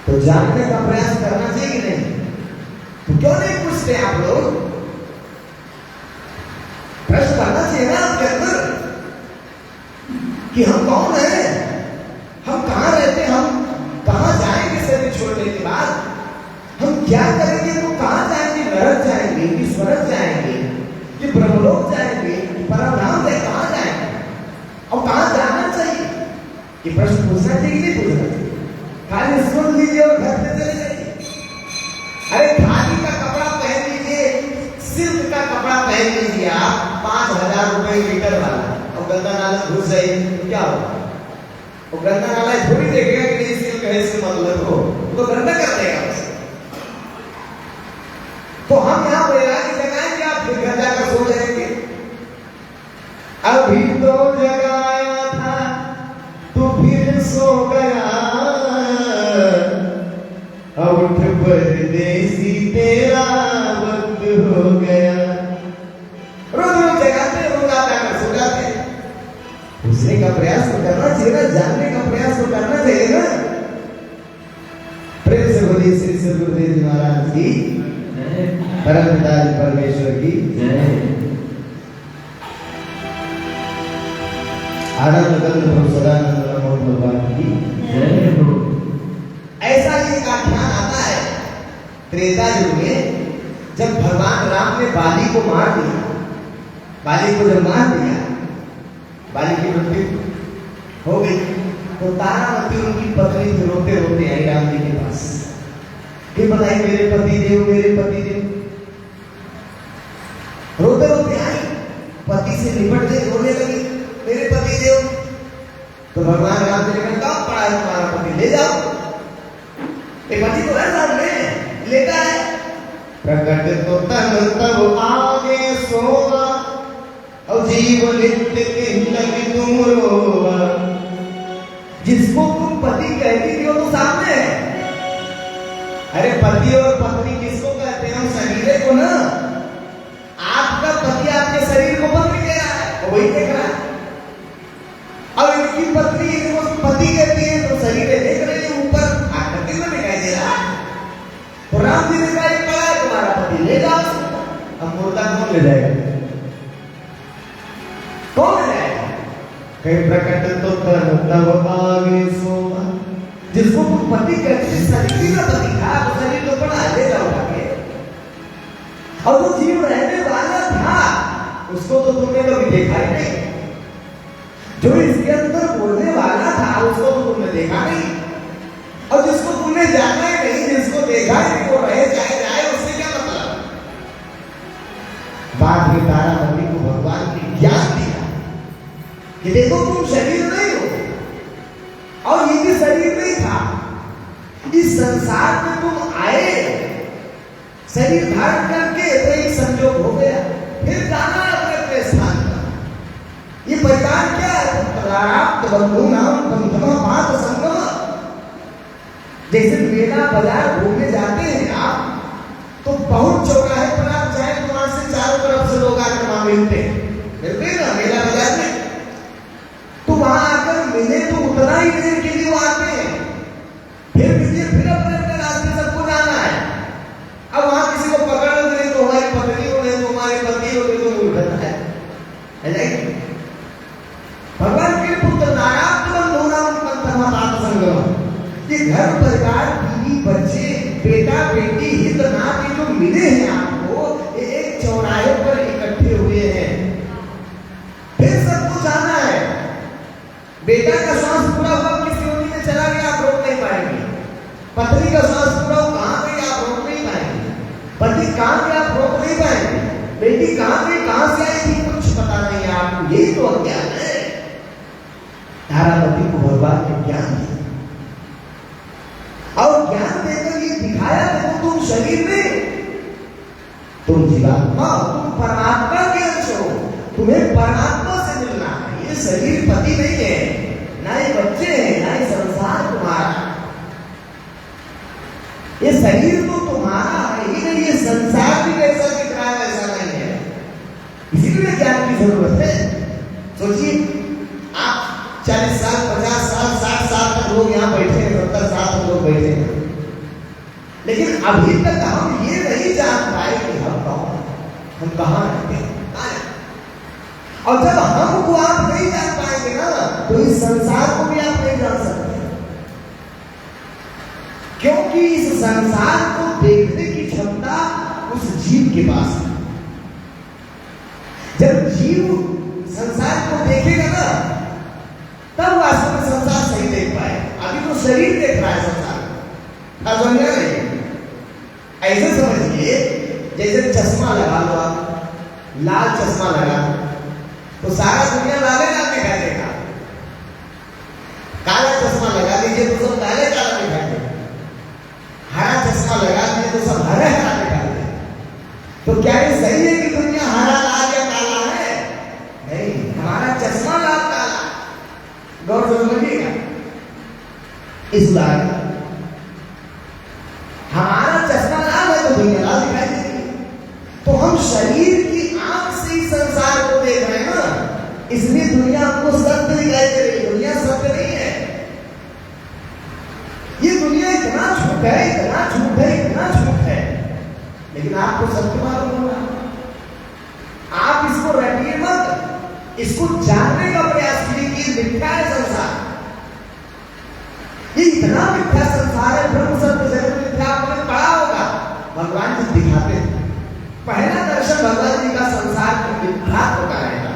तो जानने का प्रयास करना चाहिए कि नहीं? तो क्यों नहीं पूछते आप लोग? प्रश्न करना चाहिए ना आपके अंदर कि हम कौन हैं, हम कहां रहते हैं, हम कहां जाएंगे शरीर छोड़ने के बाद, हम क्या करेंगे, तो कहां जाएंगे, नरक जाएंगे कि स्वर्ग जाएंगे कि ब्रह्मलोक जाएंगे, परम धाम है, कहां जाएंगे और कहां जाना चाहिए? ये प्रश्न पूछना चाहिए नहीं पूछना चाहिए? खाली सुन लीजिए और घर पे चले जाइए। अरे खादी का कपड़ा पहन लीजिए, सिल्क का कपड़ा पहन लीजिए आप, 5,000 रुपए मीटर वाला, और गंदा नाला घुस जाइए तो क्या होगा? वो गंदा नाला थोड़ी देखेगा कि नहीं सिल्क है, इससे मतलब हो, तो गंदा कर देगा उसे। तो हम यहाँ वैराग्य जगाएंगे, आप फिर घर जाकर सो जाएंगे। अभी तो जगाया था तो फिर सो गया, अब उठ परदेसी तेरा वक्त हो गया। रोज रोज जगाते, रोज आप आकर सो जाते। पूछने का प्रयास तो करना चाहिए ना, जानने का प्रयास तो करना चाहिए ना। प्रेम से बोलिए श्री सद्गुरु गुरुदेव जी महाराज की, परम पिता परमेश्वर की जय। आनंद कंद प्रभु सदानंद भगवान की जय हो। ऐसा ही एक आख्यान आता है त्रेता युग में, जब भगवान राम ने बाली को मार दिया। बाली को जब मार दिया, बाली की मृत्यु हो गई, तो तारावती उनकी पत्नी से रोते रोते आई राम जी के पास कि बताइए मेरे पति देव, मेरे पति देव। रोते रोते आई, पति से निपट गई, रोने लगी मेरे पति देव। तो भगवान राम जी ने कहा पड़ा है तुम्हारा पति, ले जाओ। पति तो है सामने, लेटा है। प्रकट तो तन तब आगे सोवा, और जीव नित्य लगी तुम रोवा। जिसको तुम पति कहती हो तो सामने है। अरे पति और पत्नी किसको कहते हैं? शरीर को ना। आपका पति आपके शरीर को पत्नी कह रहा है, वही देख रहा है। अब इनकी पत्नी इनको पति कहती है तो शरीर देख रहे हैं ऊपर, हे प्रकट तो तन तब पावे सोमा, जिसको तुम पति कहते शरीर का पति था, वो शरीर तो बड़ा ले जाओ के, और वो जीव रहने वाला था, उसको तो तुमने कभी देखा ही नहीं। जो इसके अंदर बोलने वाला था, उसको तो तुमने देखा नहीं, और जिसको तुमने जाना ही नहीं, जिसको देखा ही नहीं, वो रहे चाहे जाए, उससे क्या मतलब। बाद में तारामती को भगवान ने ज्ञान दिया कि देखो तुम शरीर नहीं हो, और ये भी शरीर नहीं था, इस संसार में तुम आए शरीर धारण करके, तो एक संयोग हो गया, फिर जाना अपने अपने स्थान पर। ये परिवार क्या है? प्राप्त बंधु नाम बंधुमा पात संगम। जैसे मेला बाजार घूमने जाते हैं आप, तो बहुत चौराहे पर आप जाए तो वहां से चारों तरफ से लोग आकर वहां मिलते हैं, मिलते हैं ना मेला बाजार में, तो वहां आकर मिले तो उतना ही देर के लिए वो आते हैं, फिर अपने अपने रास्ते सबको जाना है। अब वहां किसी को पकड़ ले तो हमारी पत्नी हो, नहीं तो हमारे पति हो, नहीं तो उठना है नहीं। भगवान के पुत्र नारायण बंधुनाम पंथमा पात संगम, ये घर परिवार बीवी बच्चे बेटा बेटी हित नाती जो मिले हैं आपको, ये एक चौराहे पर इकट्ठे हुए हैं, फिर सबको जाना है। बेटा का श्वास पूरा हुआ, किसी योनि में चला गया, आप रोक नहीं पाएंगे। पत्नी का श्वास पूरा हुआ, कहां गई, आप रोक नहीं पाएंगे। पति कहां गया, आप रोक नहीं पाएंगे। बेटी कहां गई, कहां से आई थी, कुछ पता नहीं है आपको, यही तो अज्ञान है। तारामती को भगवान ने ज्ञान दिया, और ज्ञान देकर ये दिखाया, देखो तुम शरीर में, तुम जीवात्मा, तुम परमात्मा के अंश हो, तुम्हें परमात्मा से मिलना है। ये शरीर पति नहीं है, ना ये बच्चे हैं, ना ये संसार तुम्हारा। ये शरीर तो तुम्हारा है ही नहीं, ये संसार भी कैसा दिख रहा है ऐसा नहीं है, इसीलिए ज्ञान की जरूरत है। सोचिए आप 40 साल 50 साल 60 साल तक लोग यहाँ बैठे हैं, 70 साल तक लोग बैठे हैं, लेकिन अभी तक हम ये नहीं जान पाए कि हम कौन, हम कहाँ रहते हैं। और जब हमको आप नहीं जान पाएंगे ना, तो इस संसार को भी आप नहीं जान सकते, क्योंकि इस संसार को देखने की क्षमता उस जीव के पास है। जब जीव संसार को देखेगा ना, तब वास्तव में संसार सही देख पाए। अभी तो शरीर देख रहा है संसार, समझा नहीं। ऐसे समझिए जैसे चश्मा लगा लो आप, लाल चश्मा लगा तो सारा दुनिया लाले लाल दिखाई देगा। काला चश्मा लगा लीजिए तो सब काले काला दिखाई देगा। हरा चश्मा लगा लीजिए तो सब हरे हरा दिखाई देगा। तो क्या ये सही है कि दुनिया हरा लाल या काला है? नहीं, हमारा चश्मा लाल काला, गौर से समझिएगा। इस बार हमारा चश्मा लाल है तो दुनिया लाल दिखाई देगी। तो हम शरीर की आंख से ही संसार को देख रहे हैं ना, इसलिए दुनिया हमको सत्य दिखाई दे रही है। दुनिया सत्य नहीं है, ये दुनिया इतना झूठ है, इतना झूठ है, इतना झूठ है, लेकिन आपको सत्य मालूम होगा। आप इसको रटिए मत, इसको जानने का प्रयास कीजिए कि मिथ्या है संसार, ये इतना मिथ्या संसार है। ब्रह्म सत्य जगत मिथ्या आपने पढ़ा होगा, भगवान जी दिखाते हैं। पहला दर्शन भगवान जी का संसार को मिथ्यात्व का रहेगा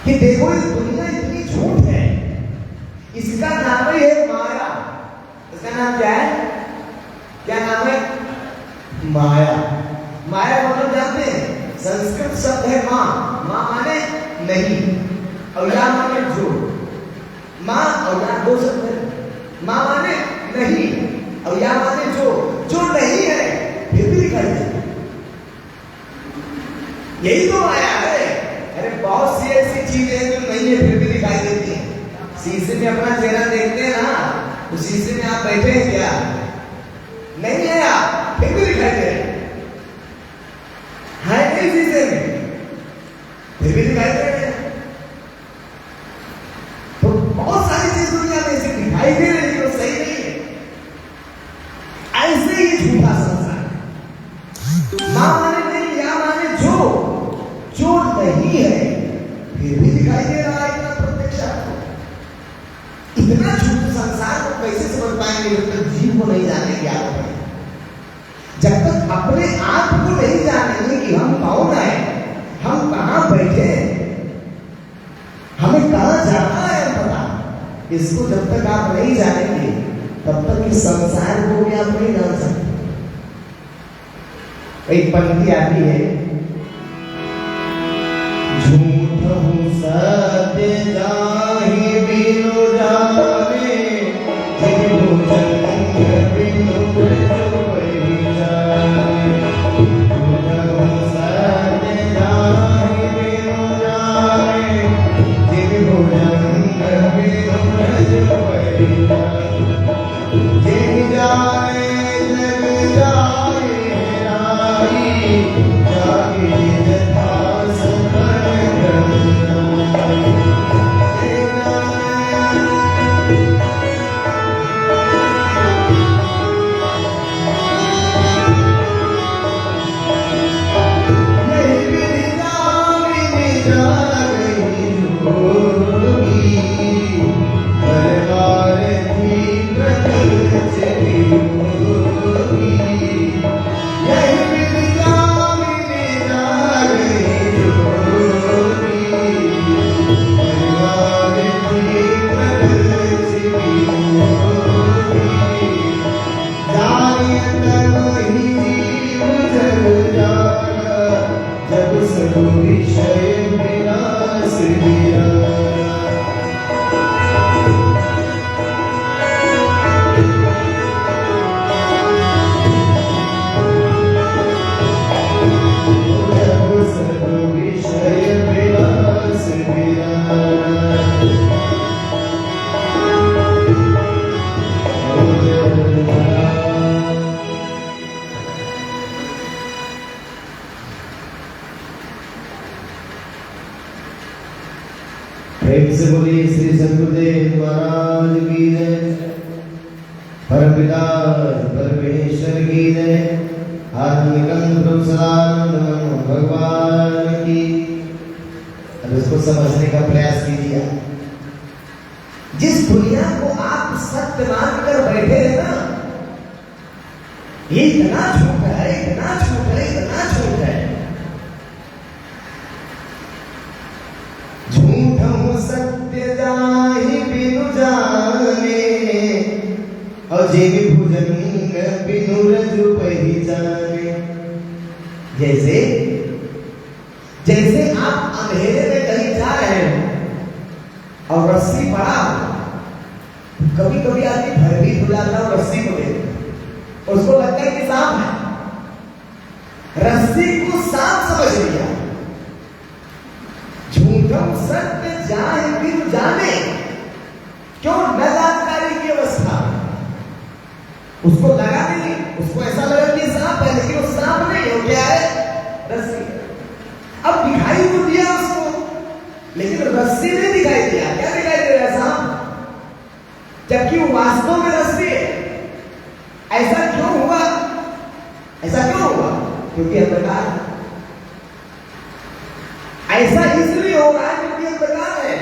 कि देखो इस दुनिया इतनी झूठ है, इसका नाम ही है माया। इसका नाम क्या है? क्या नाम है? माया। माया मतलब जानते हैं, संस्कृत शब्द है माँ। माँ माने नहीं, और या माने जो। माँ और या दो शब्द है। माँ माने नहीं और या माने जो। जो नहीं है फिर भी दिखाई देता, यही तो माया है। अरे बहुत सी ऐसी चीजें हैं जो नहीं है फिर भी दिखाई देती है। शीशे में अपना चेहरा देखते हैं ना, तो शीशे में आप बैठे हैं क्या? नहीं है, आप फिर भी दिखाई दे रहे हैं नहीं शीशे में, फिर भी दिखाई दे रहे हैं। तो बहुत सारी चीज दुनिया में ऐसे दिखाई दे रही है तो सही नहीं है। ऐसे ही झूठा संसार, मां माने नहीं, या माने जो। जो नहीं है फिर भी दिखाई दे रहा है। पाएंगे जब तक जीव को नहीं जानेंगे आप। जब तक अपने आप को नहीं जानेंगे कि हम कौन है, हम कहां बैठे, हमें कहां जाना है पता, इसको जब तक आप नहीं जानेंगे तब तक इस संसार को भी आप नहीं जान सकते। एक पंक्ति आती है, झूठ हूं सत्य जाहि बिनु जाने, जिन भोजन बिनु कोई जाने। झूठ हूं सत्य जाहि बिनु जाने, जिन भोजन बिनु कोई जाने। जिन जाने जग जाए राई, जागे जथा से बोलिए श्री सद्गुरुदेव महाराज की जय, परमपिता परमेश्वर की जय, आत्मनिकंद प्रभु सदानंद भगवान की। अब इसको समझने का प्रयास कीजिए। जिस दुनिया को आप सत्य मानकर बैठे हैं ना, ये इतना झूठ है, इतना झूठ है, इतना झूठ है। झूठ हूं सत्य जाहि बिनु जाने, और जेबी भुजंग बिनु रजु पहचाने। जैसे जैसे आप अंधेरे में कहीं जा रहे हो और रस्सी पड़ा, कभी कभी आदमी भयभीत हो जाता है और रस्सी को देखता, उसको लगता है कि सांप है, रस्सी को सांप समझ लिया। झूठम सत्य जाए बिनु जाने, क्यों न जानकारी की अवस्था, उसको लगा नहीं, उसको ऐसा लगा कि सांप है, लेकिन वो सांप नहीं है, क्या है, रस्सी। अब दिखाई तो दिया उसको, लेकिन रस्सी नहीं दिखाई दिया, क्या दिखाई दे रहा है, सांप, जबकि वो वास्तव में रस्सी है। ऐसा क्यों हुआ, ऐसा क्यों हुआ, क्योंकि अंधकार। ऐसा इसलिए हो रहा है क्योंकि अंधकार है।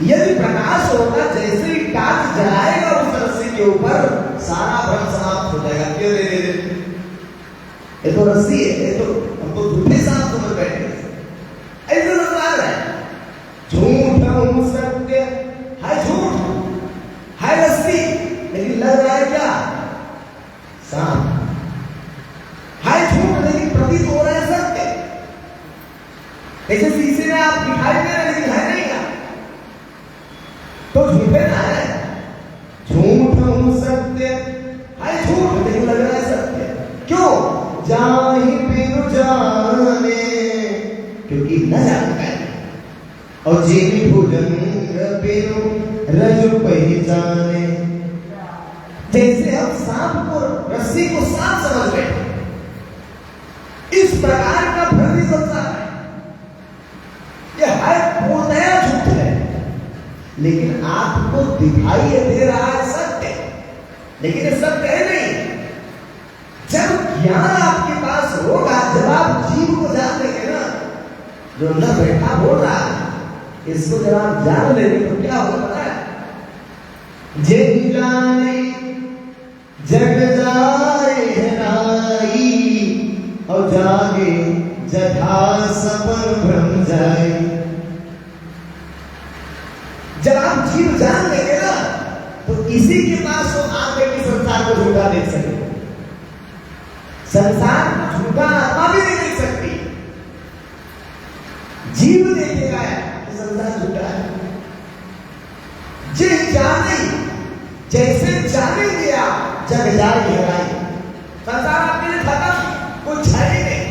यदि प्रकाश होता, जैसे ही टार्च जलाएगा उस रस्सी के ऊपर, सारा भ्रम समाप्त हो जाएगा। क्यों ये तो रस्सी है, ये तो हम तो झूठे सांप समझ बैठे, ऐसा नजर आ रहा है। झूठ हूं सत्य है, झूठ है रस्सी, लेकिन लग रहा है क्या, सांप है। झूठ लेकिन प्रतीत हो रहा है सत्य। जैसे शीशे में आप दिखाई दे रहे लेकिन है नहीं का, तो झूठे ना है। झूठ हूं सत्य है, झूठ लेकिन लग रहा है सत्य। क्यों, जाहि बिनु जाने, क्योंकि न जानकारी, और जेबी भुजंग बिनु रजु पहचाने। जैसे हम सांप को, रस्सी को सांप समझ बैठे, इस प्रकार का भ्रम संसार है। यह है पूर्णतया झूठ है, लेकिन आपको दिखाई दे रहा है सत्य, लेकिन ये सत्य है नहीं। जब ज्ञान आपके पास होगा, जब आप जीव को जान लेंगे ना, जो न बैठा बोल रहा है, इसको जब आप जान लेंगे तो क्या होगा पता है, जे जाने जग जाए हराई, और जागे जथा सपन भ्रम जाए। जब आप जीव जान लेंगे ना, तो इसी के पास वो आप एक संसार को झूठा देख सके। संसार को झूठा आत्मा भी नहीं देख सकती। जीव देखेगा कि संसार झूठा है। जिस जाने जैसे जाने दिया जग जाए हराई, संसार आपके लिए खत्म, कुछ है ही नहीं।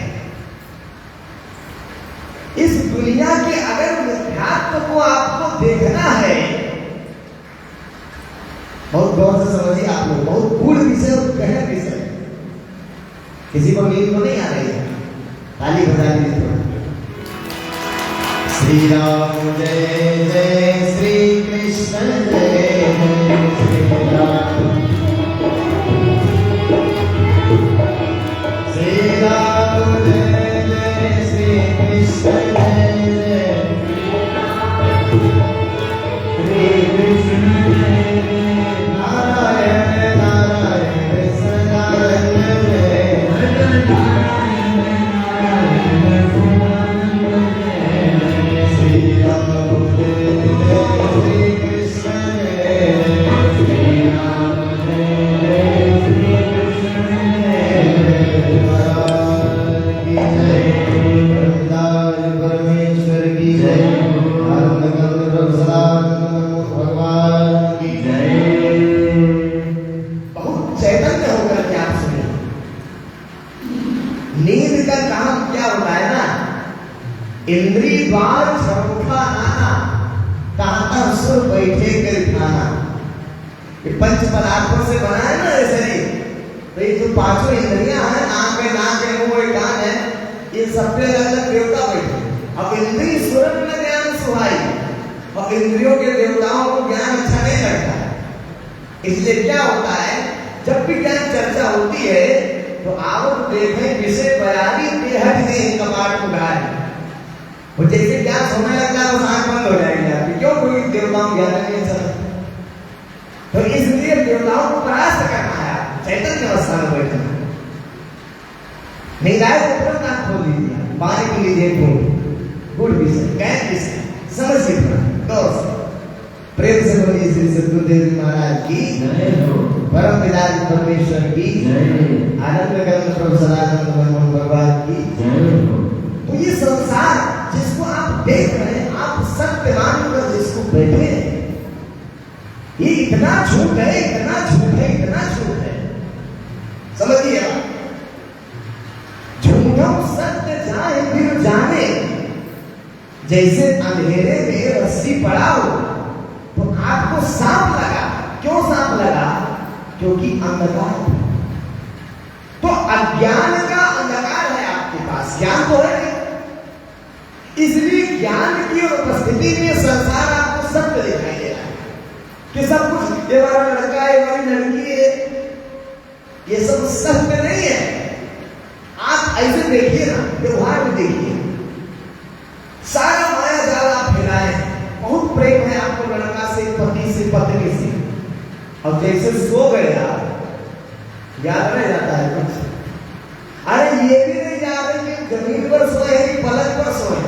इस दुनिया के अगर मिथ्यात्व को आपको देखना है, बहुत गौर से समझिए आप लोग, बहुत गूढ़ विषय और गहन विषय। किसी को नींद को नहीं आ रही है, ताली बजा लीजिए थोड़ा। श्री राम जय जय श्री कृष्ण जय श्री राम, श्री राम जय जय श्री कृष्ण जय जय श्री कृष्ण जय नारायण नारायण सदानंद जय नारायण नारायण श्री राम जय जय श्री कृष्ण जय श्री राम जय जय श्री कृष्ण जय परमेश्वर की जय, भगवान की जय। बहुत चैतन्य होकर के आप सुनिए। नींद का काम क्या होता है ना, इंद्री बार झरोखा आना, ताता सुर बैठे कर खाना। ये पंच पदार्थों से बना है ना ये शरीर। तो ये जो पांचों इंद्रियां हैं, आंख है, नाक है, मुंह है, कान है, ये सब पे अलग देवता बैठे। अब इंद्रिय सुरत में ज्ञान सुहाई, और इंद्रियों के देवताओं को ज्ञान अच्छा नहीं लगता है। इसलिए क्या होता है, जब भी ज्ञान चर्चा होती है तो आवक देखें विषय बयानी बेहद ने कपाट उठाए। वो जैसे ज्ञान सोने लगता है, वो आंख बंद हो जाएगी आपकी। क्यों? कोई देवताओं ज्ञान नहीं चलता। तो इसलिए देवताओं को परास्त करना है, चैतन्य अवस्था में बैठना। निगाह को तुरंत आंख खोल लीजिए, पानी पी लीजिए, गुड़ विषय, गैर विषय समझिए गौर से। प्रेम से बोलिए श्री सद्गुरुदेव महाराज की परम पिता परमेश्वर की आनंद गंग प्रभु सदानंद मनमोहन भगवान की। तो ये संसार जिसको आप देख रहे हैं, आप सत्य मानकर जिसको बैठे हैं, ये इतना झूठ है, इतना झूठ है, इतना झूठ है। समझिए आप, झूठम सत्य जाए फिर जाने। जैसे अंधेरे में रस्सी पड़ा हो तो आपको सांप लगा। क्यों सांप लगा? क्योंकि अंधकार। तो अज्ञान का अंधकार है आपके पास, ज्ञान तो है नहीं। इसलिए ज्ञान की उपस्थिति में संसार आपको सत्य दिखाई दे रहा है कि सब कुछ, ये वाला लड़का है, ये वाली लड़की है, ये सब सत्य नहीं है। आप ऐसे देखिए ना, व्यवहार में देखिए, सारा माया जाल आप फैलाए। बहुत प्रेम है आपको लड़का से, पति से, पत्नी से, और जैसे सो गए आप, याद रह जाता है कुछ। अरे ये भी नहीं याद है कि जमीन पर सोए कि पलंग पर सोए।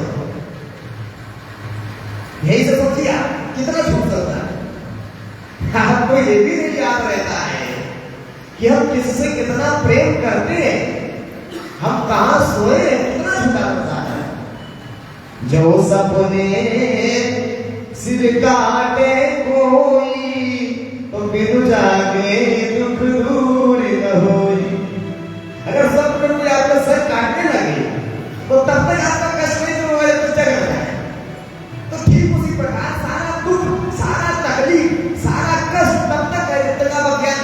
यही से सोचिए आप, कितना झूठ चलता है। आपको ये भी नहीं याद रहता है कि हम किससे कितना प्रेम करते हैं, हम कहां सोए, कितना झूठा होता है। जो सपने सिर काटे कोई, तो बिनु जागे दुख दूर न होई। अगर सपने कोई आपका सर काटने लगे तो तब तक आपका कष्ट नहीं दूर होगा, तो जग रहा है। तो ठीक उसी प्रकार सारा दुख, सारा तकलीफ, सारा कष्ट तब तक है जब तक आप अज्ञान।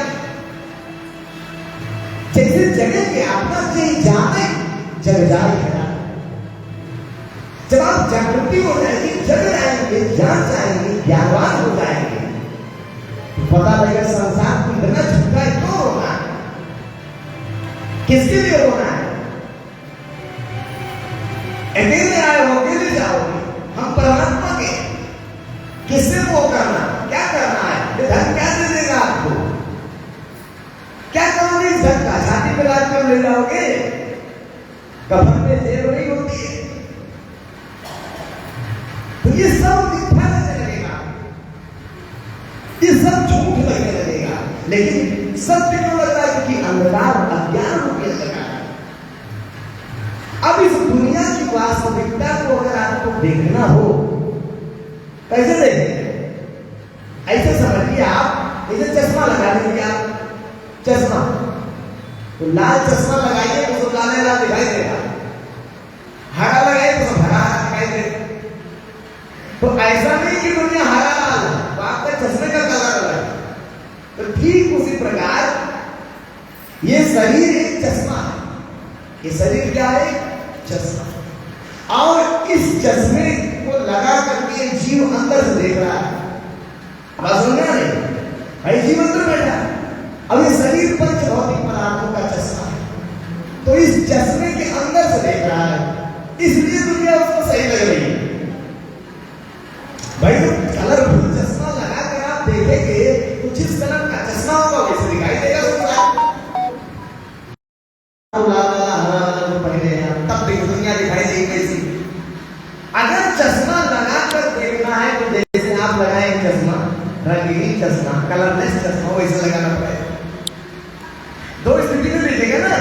जैसे जगह के आपका यही जाने जग जाए। जब आप जागृति हो जाएंगे, जग जाएंगे, जान जाएंगे, ज्ञानवान हो जाएंगे, तो पता लगेगा संसार को इतना झूठा है। क्यों होना है? किसके लिए होना है? अकेले आए हो, अकेले जाओगे। हम परमात्मा के, किससे वो करना, क्या करना है? ये धन क्या दे देगा आपको? धक्का छाती में लाद कर ले जाओगे, कफन में जेब नहीं होती है। तो ये सब मिथ्या लगने लगेगा, ये सब झूठ लगने लगेगा, लेकिन सत्य क्यों लग रहा है? क्योंकि अंधकार अज्ञान रूपी अंधकार है। अब इस दुनिया की वास्तविकता को अगर आपको देखना हो, कैसे देखेंगे? ऐसे समझिए, आप इसे चश्मा लगा लीजिए, आप चश्मा, तो लाल चश्मा लगाइए तो सब लाल लाल दिखाई देगा, हरा लगाइए तो सब हरा दिखाई देगा। तो ऐसा नहीं कि दुनिया हरा लाल है, तो आपका चश्मे का कलर अलग है। तो ठीक उसी प्रकार ये शरीर एक चश्मा है, ये शरीर क्या है? चश्मा। और इस चश्मे को लगा करके जीव अंदर से देख रहा है, बात समझ नहीं भाई, जीव अंदर बैठा है। अब ये शरीर पंच भौतिक पदार्थों का चश्मा है, तो इस चश्मे के अंदर से देख रहा है, इसलिए दुनिया उसको सही लग रही है। भाई तो कलरफुल चश्मा लगा कर आप देखेंगे तो जिस कलर का चश्मा होगा वैसे दिखाई देगा संसार। तब देखो दुनिया दिखाई देगी कैसी। अगर चश्मा लगा कर देखना है तो जैसे आप लगाए चश्मा, रंगीन चश्मा, कलरलेस चश्मा, वैसे लगाना पड़ेगा। दो स्थिति में देखेगा ना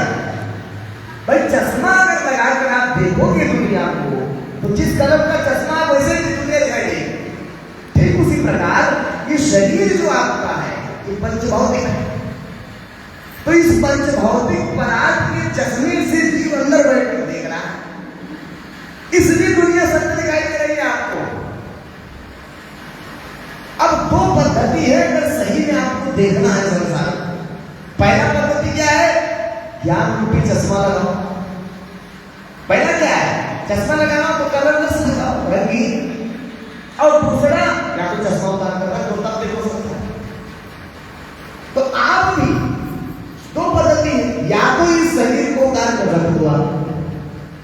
भाई, चश्मा अगर लगा कर आप देखोगे दुनिया को तो जिस कलर का चश्मा है वैसे ही दुनिया दिखाई देगी। ठीक उसी प्रकार ये शरीर जो आपका है ये पंचभौतिक है, तो इस पंचभौतिक पदार्थ के चश्मे से जीव अंदर बैठ कर देख रहा है, इसलिए दुनिया सत्य दिखाई दे रही है आपको। अब दो पद्धति है अगर सही में आपको देखना है संसार। पहला पद्धति क्या है? ज्ञान रूपी चश्मा लगाओ। पहला क्या है? चश्मा लगाना तो कलरलेस लगाओ, रंगीन। और दूसरा या तो चश्मा उतार कर रखो, तब देखो सकता है। तो आप भी दो पद्धति है, या तो इस शरीर को उतार कर रख दो आप,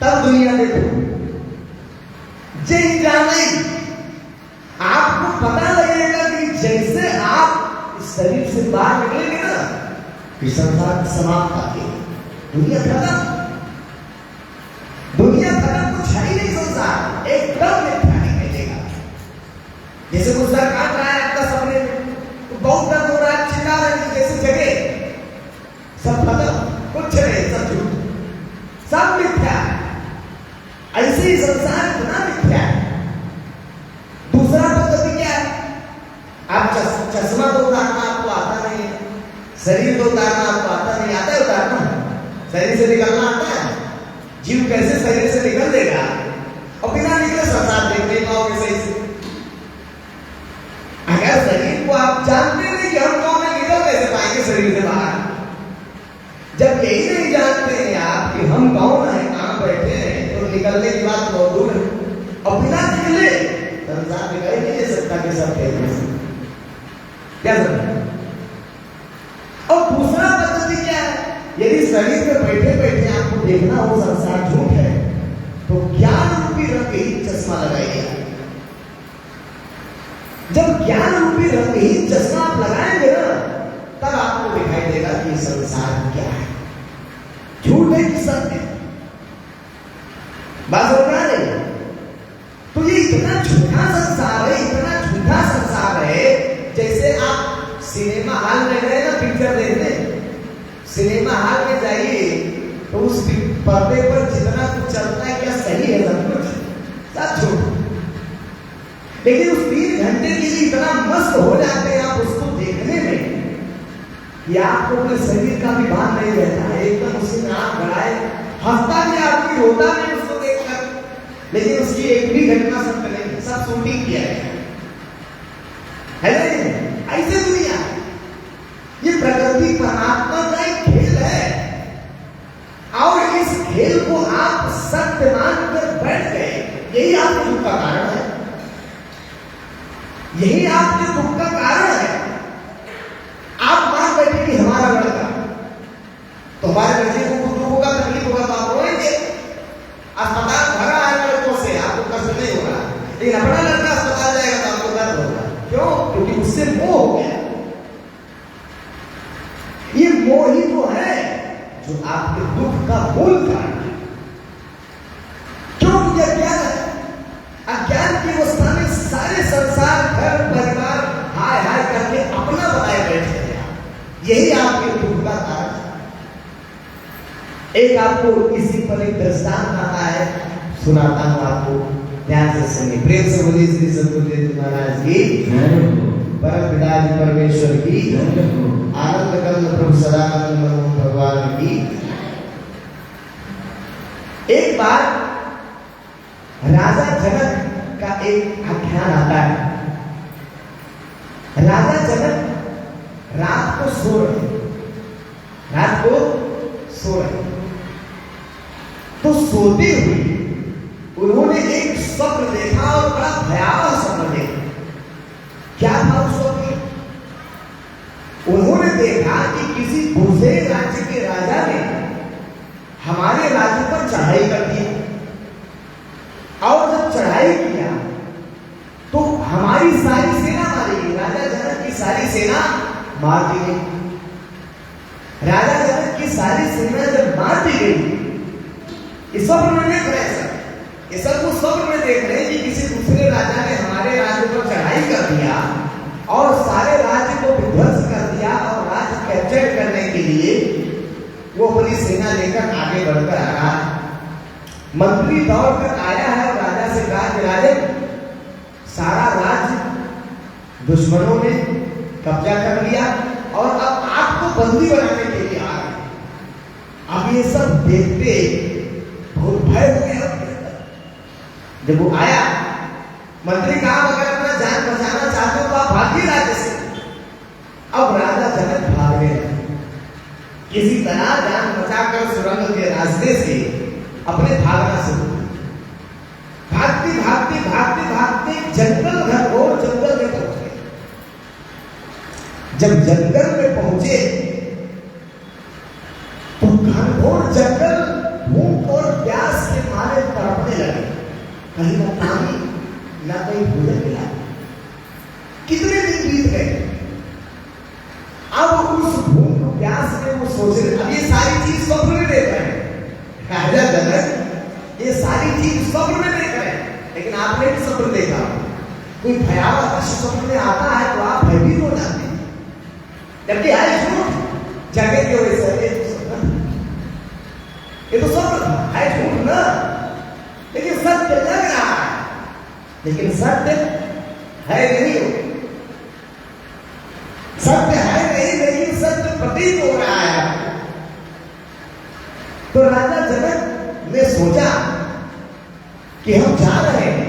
तब दुनिया देखो। जय जाने आपको पता लगेगा कि जैसे आप इस शरीर से बाहर निकलेंगे ना, कि संसार समाप्त आके दुनिया खत्म, दुनिया खत्म, कुछ है ही नहीं संसार, एकदम मिथ्या दिखाई देगा। जैसे कुछ सर काट रहा है आपका सपने में, तो बहुत दर्द हो रहा है, चिल्ला रहे हैं, जैसे जगह सब खत्म, कुछ नहीं, सब झूठ, सब मिथ्या। ऐसे ही संसार इतना मिथ्या है। दूसरा पद्धति क्या है? आप चश्मा तो उतारना आपको आता नहीं है, शरीर तो उतारना आपको आता नहीं, आता है उतारना, शरीर से निकलना आता है। जीव कैसे शरीर से निकल देगा और बिना निकले संसार देख नहीं पाओगे सही से। अगर शरीर को आप जानते नहीं कि हम कौन है, निकल कैसे पाएंगे शरीर से बाहर? जब यही नहीं जानते हैं आप कि हम कौन है, कहां बैठे हैं, तो निकलने की बात बहुत दूर है। और बिना निकले संसार दिखाई नहीं दे सकता कि सब क्या समझ। और दूसरा पद्धति क्या है? यदि शरीर में बैठे बैठे आपको देखना हो संसार झूठ है, तो ज्ञान रूपी रंगहीन चश्मा लगाइए। जब ज्ञान रूपी रंगहीन चश्मा आप लगाएंगे ना, तब आपको दिखाई देगा कि संसार क्या है, झूठ है कि सत्य। बात समझ आ रही है? तो ये इतना झूठा संसार है, इतना झूठा संसार है, जैसे आप सिनेमा हॉल में गए ना पिक्चर देखने, सिनेमा हॉल में जाइए तो उस पर्दे पर जितना कुछ चलता है क्या सही है? सब कुछ सब झूठ। लेकिन उस 3 घंटे के लिए इतना मस्त हो जाते हैं आप उसको देखने में कि आपको अपने शरीर का भी भान नहीं रहता है, एकदम उसी में आप गड़ाए, हंसता भी आदमी, रोता भी उसको देखकर, लेकिन उसकी एक भी घटना सत्य नहीं, सब शूटिंग किया है नहीं? ऐसे दुनिया, ये प्रकृति परमात्मा का एक खेल है, और इस खेल को आप सत्य मानकर बैठ गए, यही आपके दुख का कारण है, यही आपके दुख का कारण है। आप मान बैठे कि हमारा लड़का, तो हमारे बच्चे को कुछ दुख होगा, तकलीफ होगा, तो आप रोएंगे। अस्पताल भरा है लड़कों से, आपको कष्ट नहीं होगा, लेकिन अपना लड़का अस्पताल जाएगा तो आपको दर्द होगा। क्यों? क्योंकि उससे मोह हो गया। ये मोह ही तो है जो आपके दुख का मूल कारण है। क्यों? यह ज्ञान है। अज्ञान की अवस्था में सारे संसार, घर परिवार हाय हाय करके अपना बनाए बैठे हैं। यही आपके दुख का कारण है। एक आपको इसी पर एक दृष्टांत आता है, सुनाता हूं आपको, ध्यान से सुनिए। प्रेम से बोलिए श्री सद्गुरुदेव महाराज की, परम पिता जी परमेश्वर की, आनंद कंद प्रभु सदानंद भगवान की। एक बार राजा जनक का एक आख्यान आता है। राजा जनक रात को सो रहे, तो सोते हुए उन्होंने एक स्वप्न देखा और बड़ा भयावह स्वप्न देखा। क्या था उस स्वप्न? उन्होंने देखा कि किसी दूसरे राज्य के राजा ने हमारे राज्य पर चढ़ाई कर दी, और जब चढ़ाई किया तो हमारी सारी सेना मारी गई। राजा जनक की सारी सेना मार दी गई। राजा जनक की सारी सेना जब मार दी गई, इस स्वप्न में देख रहे हैं, ये सब कुछ स्वप्न में देख रहे हैं कि किसी दूसरे राजा ने हमारे राज्य पर चढ़ाई कर दिया और सारे राज्य को विध्वंस कर दिया, और राज्य कैप्चर करने के लिए वो अपनी सेना लेकर आगे बढ़कर आ रहा है। मंत्री दौड़कर आया है और राजा से कहा कि राजन, सारा राज्य दुश्मनों ने कब्जा कर लिया और अब आपको बंदी बनाने के लिए आ रहे हैं। अब ये सब देखते बहुत भय हो गया। जब वो आया, मंत्री कहा अगर अपना जान बचाना चाहते हो तो आप भागिए राज्य से। अब राजा जनक भाग गए, किसी तरह जान बचाकर सुरंग के रास्ते से अपने भागना शुरू किया। भागते भागते भागते भागते जंगल, घनघोर जंगल में पहुंचे। जब जंगल में पहुंचे तो घनघोर जंगल भूख और प्यास के मारे तड़पने लगे। कहीं ना पानी, ना कहीं भोजन मिला। कितने दिन बीत गए। अब उस भूख प्यास में वो सोच रहे, अब ये सारी चीज स्वप्न में देख रहे हैं। राजा जनक ये सारी चीज स्वप्न में देख रहे हैं, लेकिन आपने भी स्वप्न देखा। कोई भयावह दृश्य स्वप्न में आता है तो आप भयभीत हो जाते हैं, जबकि आए झूठ जगह के वजह से ये तो स्वप्न था, है झूठ ना, लेकिन सत्य लग रहा है, लेकिन सत्य है नहीं। सत्य है नहीं, लेकिन सत्य प्रतीत हो रहा है। तो राजा जनक ने सोचा कि हम जा रहे हैं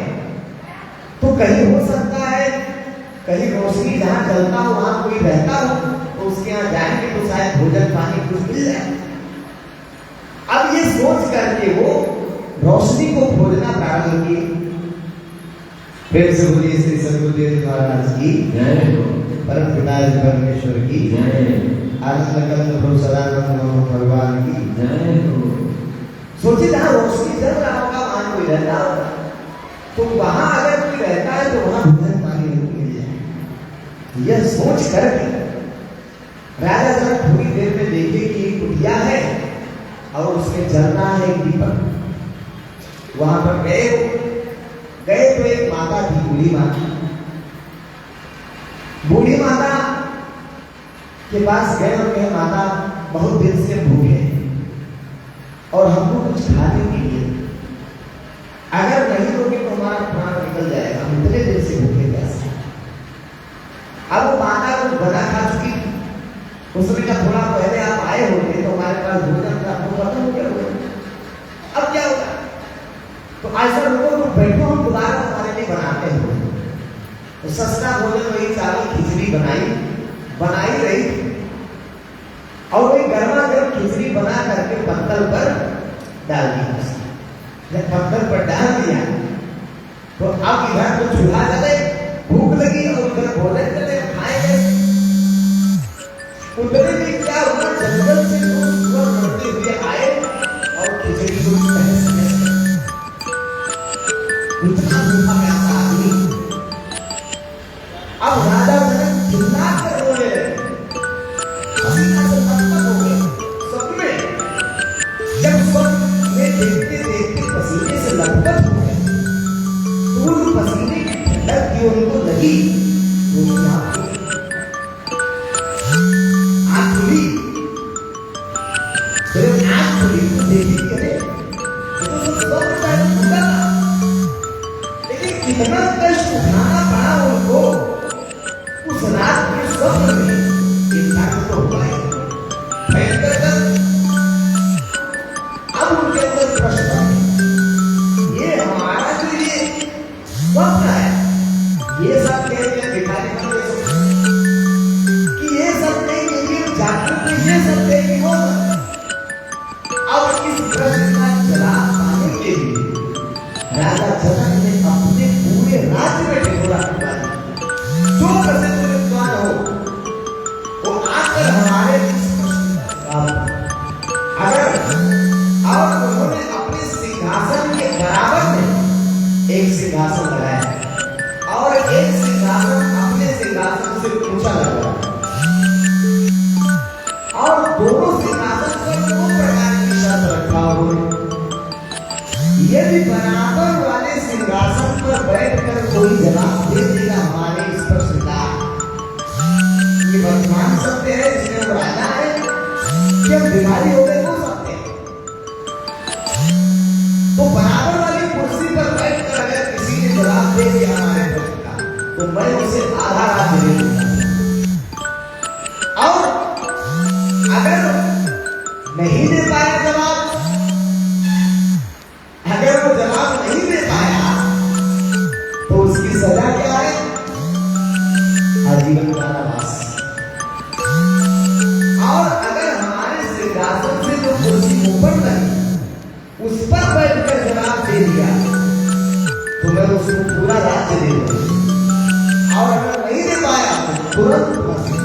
तो कहीं हो सकता है, कहीं रोशनी जहां चलता हो वहां कोई रहता हो, तो उसके यहां जाएंगे तो शायद भोजन पानी कुछ मिल जाए। अब ये सोच करके वो रोशनी को खोजना प्रारंभ किए। फिर से बोलिए श्री सद्गुरुदेव महाराज की जय, परम पिता परमेश्वर की जय, आनंद कंद प्रभु सदानंद भगवान की जय। सोचिए जहां रोशनी चल रहा होगा वहां कोई रहता होगा, तो वहां अगर कोई रहता है तो वहां भोजन पानी मिल जाए। यह सोच करके राजा जनक थोड़ी देर में देखे कि एक कुटिया है और उसमें जल रहा है एक दीपक। वहां पर गए तो एक माता थी, बूढ़ी माता के पास गए और कहे माता बहुत दिन से भूखे और हमको कुछ खाने के लिए, अगर नहीं दोगे तो हमारा प्राण निकल जाएगा, हम इतने दिन से भूखे कैसे। अब वो माता कुछ बना खा चुकी, उसने कहा थोड़ा पहले आप आए होंगे तो हमारे पास भोजन था, आपको खत्म हो गया। अब क्या होगा? तो ऐसा लोगों को बैठो, हम दोबारा हमारे लिए बनाते हैं। तो सस्ता भोजन वही चावल खिचड़ी बनाई रही, और वही गर्मा गर्म खिचड़ी बना करके पत्तल पर डाल दिया। जब पत्थर पर डाल दिया तो अब इधर तो चूल्हा जले, भूख लगी, और उधर भोजन चले, खाएंगे। उधर भी क्या हुआ, जंगल से बढ़ते हुए आए और खिचड़ी को इतना भूखा प्यासा आदमी। अब राजा जनक चिल्ला कर रोने लगे, पसीना से तत्पर हो गए। सपने रात के स्वप्न में इंसान को हुआ है भयंकर दर्द। अब उनके अंदर प्रश्न है, ये हमारा जो ये स्वप्न है, ये सब कहते हैं दिखाने का कि ये सब नहीं, ये जागृत में ये सब नहीं हो। अब इस प्रश्न का जवाब पाने के लिए राजा जनक ने अपने पूरे राज्य में ढिढोरा पिटवा दिया। जो प्रसिद्ध विद्वान हो वो आकर हमारे इस प्रश्न का जवाब, अगर और उन्होंने अपने सिंहासन के बराबर में एक सिंहासन लगाया और एक सिंहासन अपने सिंहासन से ऊंचा लगाया और दोनों सिंहासन पर दो प्रकार की शर्त रखा हुआ, यदि बराबर वाले सिंहासन पर बैठकर कोई जवाब दे देगा हमारे इस प्रश्न का, ये वर्तमान सत्य है जिसमें वो राजा है कि हम बीमारी हो गए हो सकते हैं, तो बराबर वाली कुर्सी पर बैठकर अगर किसी ने जवाब दे दिया हमारे प्रश्न का, तो मैं उसे आधा राज्य दे दूंगा। और अगर नहीं दे पाया जवाब, अगर वो जवाब नहीं दे पाया तो उसकी सजा क्या है? आजीवन कारावास। और अगर हमारे सिंहासन से जो कुर्सी ऊपर लगी उस पर बैठकर जवाब दे दिया तो मैं उसको पूरा राज्य दे दूंगा, और अगर नहीं दे पाया तो तुरंत फांसी।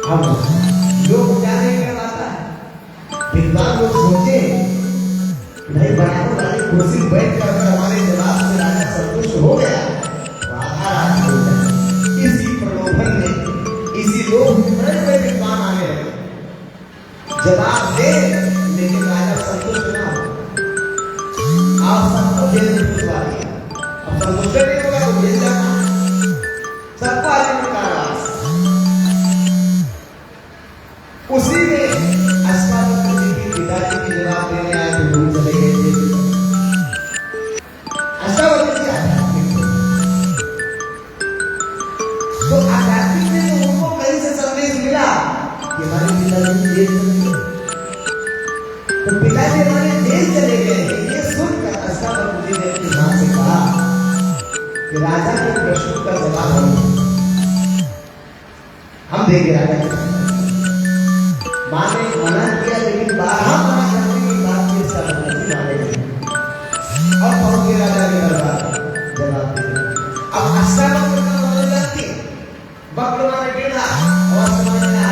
अब लोग क्या नहीं कर पाता है, विद्वान लोग सोचे नहीं बराबर वाली कुर्सी बैठ कर अगर हमारे जवाब से राजा संतुष्ट हो गया तो आधा राज्य हो जाए। इसी प्रलोभन में इसी लोग बड़े बड़े विद्वान आने लगे, जवाब दे लेकिन राजा संतुष्ट ना हो, आप सबको जेल में भिजवा दिया। अब संतुष्ट नहीं होगा तो जेल जाना, सबको आजीवन कारावास। उसी में अष्टावक्र जी के पिताजी की जवाब देने आए तो दूर चले गए थे। अष्टावक्र जी आध्यात्मिक थे, तो आध्यात्मिक में तो उनको कहीं से संदेश मिला कि हमारे पिताजी जेल चले गए, तो पिताजी हमारे जेल चले गए। ये सुनकर अष्टावक्र जी ने अपनी मां से कहा कि राजा के प्रश्न का जवाब हम देंगे। राजा के मां ने मना किया, लेकिन बारह मना करने के बाद फिर अष्टावक्र माने गए और पहुंच गए राजा के दरबार जवाब देने। अब अष्टावक्र का मतलब लगती वक्र माने टेढ़ा और समझना,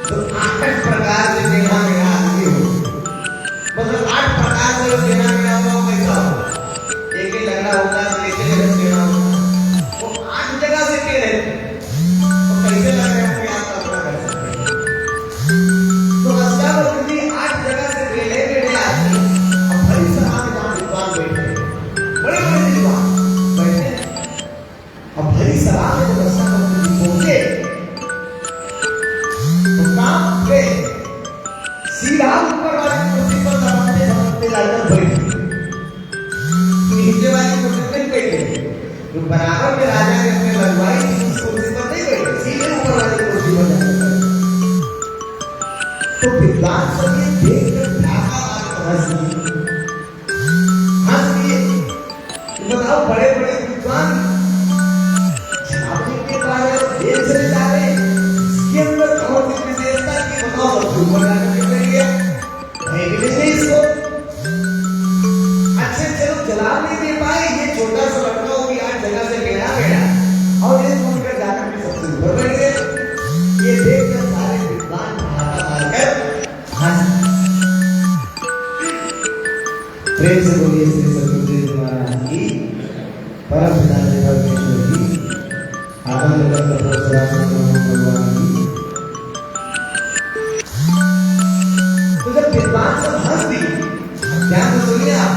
तो 8 प्रकार से टेढ़ा मेढ़ा आदमी हो, मतलब 8 प्रकार से टेढ़ा मेढ़ा हुआ कैसा हो, एक ही लंगड़ा होता है, एक ही जगह टेढ़ा होता है, वो 8 जगह से टेढ़े तो कैसे लग रहे हैं आप कल्पना कर सकते हैं। तो अष्टावक्र जी 8 जगह से टेढ़े आदमी अब भरी सभा में जहां विद्वान बैठे, बड़े बड़े विद्वान बैठे, अब भरी सभा में जब अष्टावक्र जी पहुंचे तो काम पे सीधा ऊपर वाली कुर्सी पर धमकते जाकर बैठे, नीचे वाली कुर्सी पर बैठे, तो बराबर में राजा ने अपने लगवाई उस कुर्सी पर नहीं बैठे, सीधे ऊपर वाली कुर्सी पर जाकर। तो विद्वान सब ये देखकर हंस दिए। बताओ बड़े बड़े विद्वान जवाब देने के बाद जेल चले जा रहे, इसके अंदर कौन सी विशेषता की बताओ, क्यों बना करके बैठ गया, नहीं मिलेंगे इसको। अच्छे चलो जवाब नहीं दे पाए, ये छोटा सा लड़का हो गया 8 जगह से टेढ़ा गया और ये सुनकर जाकर के सबसे ऊपर बैठ गए। ये देखकर सारे विद्वान हाथा मारकर प्रेम से बोलिए श्री सतगुरुदेव महाराज की, परम पिता परमेश्वर की, आनंद भगवान की। तो जब विद्वान सब हंस दिए, ध्यान से सुनिए आप,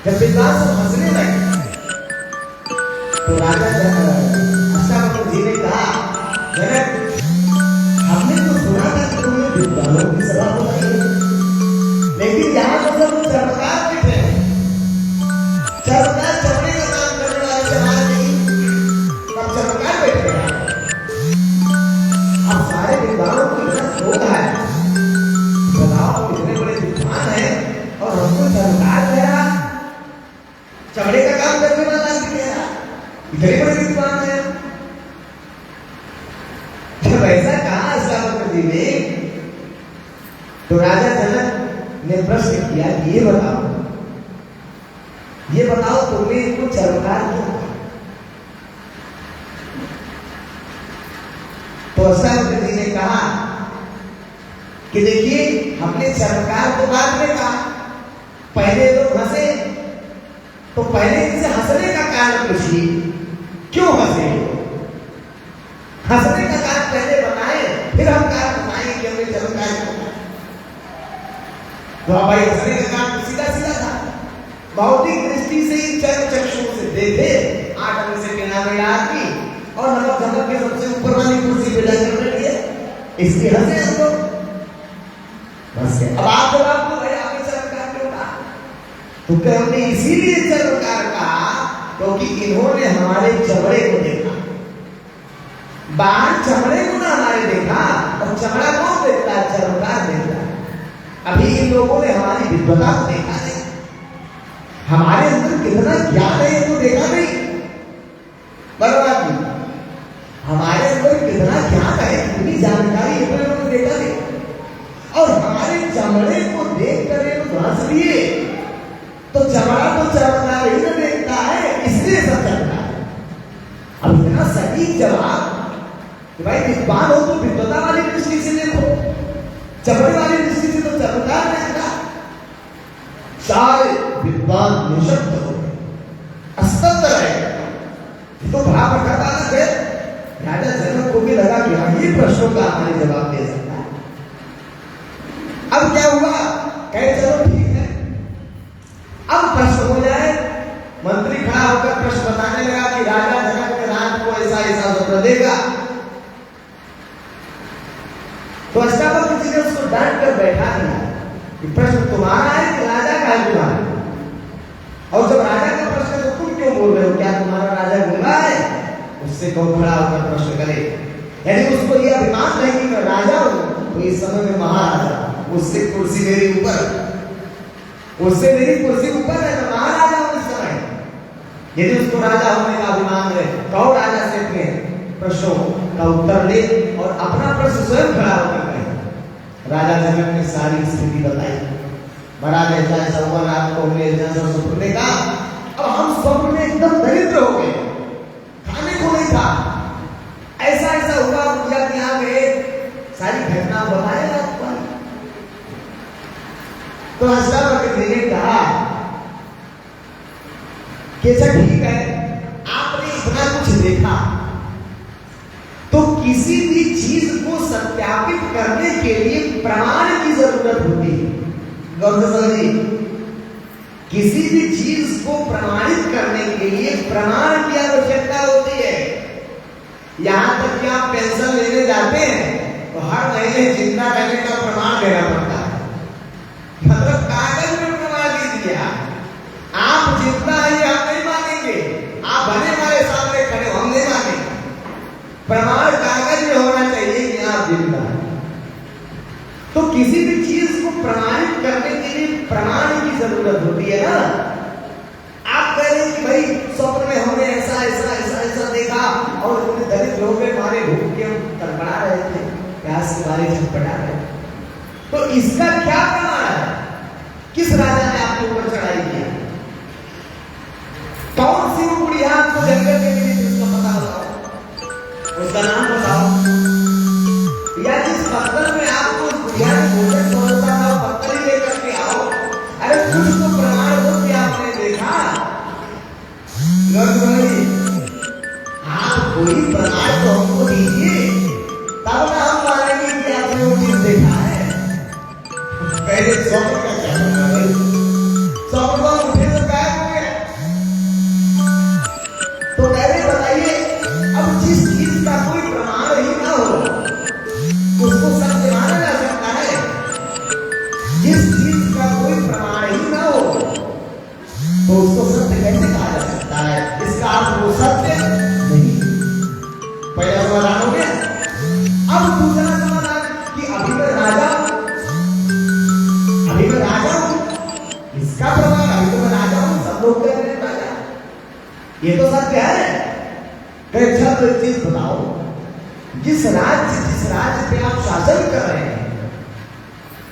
जब विद्वान सब हंसने लगे तो राजा अष्टावक्र जी ने कहा, जनक हमने तो सुना था कि तुमने विद्वानों की सभा बुलाई है, लेकिन यहाँ तो सब चमत्कार बैठे हैं, चमत्कार चमड़े का काम करने वाले इतने बड़े विद्वान है। जब ऐसा कहा अष्टावक्र जी ने, तो राजा जनक ने प्रश्न किया कि ये बताओ तुमने इनको चमत्कार क्यों कहा? तो अष्टावक्र जी ने कहा कि देखिए, हमने चमत्कार तो बाद में कहा, पहले लोग हंसे, तो पहले इनसे हंसने का कारण पूछिए, क्यों हंसे? हंसने का कारण पहले बताएं, फिर हम कारण बताएंगे कि हमने चमत्कार क्यों कहा। तो भाई हंसने का कारण सीधा सीधा था, भौतिक दृष्टि से ही चर्म चक्षुओं से देखे 8 अंग से बिना में आदमी और नमक झमक के सबसे ऊपर वाली कुर्सी पे जाकर बैठ गए, इसलिए हंसे हम लोग। बस अब आप जवाब दो, भाई आपने चमत्कार क्यों कहा? तो क्या हमने इसीलिए चमत्कार कहा क्योंकि इन्होंने हमारे चमड़े को देखा, बाहर चमड़े को ना हमारे देखा, और चमड़ा कौन देखता है? चमत्कार देखता है। अभी इन लोगों ने हमारी विद्वता को देखा नहीं, हमारे अंदर कितना ज्ञान है ये तो देखा नहीं। बराबर जी, हमारे अंदर कितना ज्ञान है, कितनी जानकारी है, तो लोगों ने देखा नहीं। और हमारे चमड़े को देख कर ये लोग हंस लिए, तो चमड़ा तो चमत्कार ही ना देखता है, इसलिए सब चलता है। अब इतना सटीक जवाब कि भाई विद्वान हो तो विद्वता वाली दृष्टि से देखो, चमड़े वाली दृष्टि से तो चमत्कार देखता। सारे विद्वान निशब्द हो गए, अस्तब्ध रहे। तो बड़ा प्रकार है, राजा जनक को भी लगा कि हाँ, ये प्रश्नों का हमारे जवाब दे सकता है। अब क्या हुआ? कहे चलो ठीक है, अब प्रश्न हो जाए। मंत्री खड़ा होकर प्रश्न बताने लगा कि राजा जनक के राज को ऐसा ऐसा सत्र देगा। तो अष्टावक्र जी ने उसको डांट कर बैठा दिया कि प्रश्न तुम्हारा है कि राजा का है तुम्हारा? और जब राजा का प्रश्न है तो तुम क्यों बोल रहे हो? क्या तुम्हारा राजा गूंगा है? उससे कौन खड़ा होकर प्रश्न करे? यानी उसको यह अभिमान नहीं कि मैं राजा हूं, तो इस समय में महाराजा, उससे कुर्सी मेरी ऊपर, उससे मेरी कुर्सी ऊपर है, मैं महाराजा हूं इस समय। यदि उसको राजा होने का अभिमान है, कहो राजा से अपने प्रश्नों का उत्तर ले और अपना प्रश्न स्वयं खड़ा होकर कहे। राजा जनक ने सारी स्थिति बताई। महाराज ऐसा हुआ, रात को हमने स्वप्न देखा, अब हम स्वप्न में एकदम दरिद्र हो गए, खाने को नहीं था, ऐसा ऐसा हुआ, पूजा के यहाँ गए, सारी घटना बताया आपको। तो अष्टावक्र जी ने कहा कि अच्छा ठीक है, आपने इतना कुछ देखा, तो किसी भी चीज को सत्यापित करने के लिए प्रमाण की जरूरत होती है। गौर से समझिए, किसी भी चीज को प्रमाणित करने के लिए प्रमाण की आवश्यकता होती है। यहां तक कि आप पेंशन लेने जाते हैं तो हर महीने जितना करने का प्रमाण देना पड़ता है, मतलब कागज में प्रमाण दीजिए। आप जितना है हम नहीं मानेंगे, आप भले हमारे सामने खड़े हम नहीं मानेंगे, प्रमाण कागज में होना चाहिए कि आप जिंदा हैं। तो किसी भी चीज को प्रमाणित करने के लिए प्रमाण की जरूरत होती है ना। आप कह रहे हैं कि भाई स्वप्न में हमने ऐसा ऐसा ऐसा ऐसा देखा और उन्हें दलित लोग हमारे भूख के तड़पड़ा रहे थे, प्यास के बारे छटपटा रहे, तो इसका क्या प्रमाण है? किस राजा ने आपके ऊपर चढ़ाई किया? कौन सी वो बुढ़िया आपको जंगल के लिए जिसका पता बताओ, उसका नाम बताओ। या जिस पत्थर में आपको उस बुढ़िया ने भोजन पहुंचता था, पत्थर ही लेकर के आओ। अरे कुछ तो प्रमाण हो कि आपने देखा। आप कोई प्रमाण तो हमको दीजिए, तब ना हम मानेंगे कि आपने वो चीज देखा है। पहले स्वप्न का क्या है? स्वप्न को उठे तो गायब हो गया। तो पहले बताइए, अब जिस चीज का कोई प्रमाण ही ना हो उसको सत्य माना जा सकता है? जिस चीज का कोई प्रमाण ही ना हो तो उसको सत्य कैसे कहा जा सकता है? इसका अर्थ वो सत्य नहीं। पहला समाधान हो गया। अब दूसरा समाधान कि अभी मैं राजा हूं, अभी मैं राजा हूं, इसका प्रमाण अभी तो मैं राजा हूं, सब लोग कह रहे हैं राजा, ये तो सत्य है। अच्छा तो एक चीज बताओ, जिस राज्य पे आप शासन कर रहे हैं,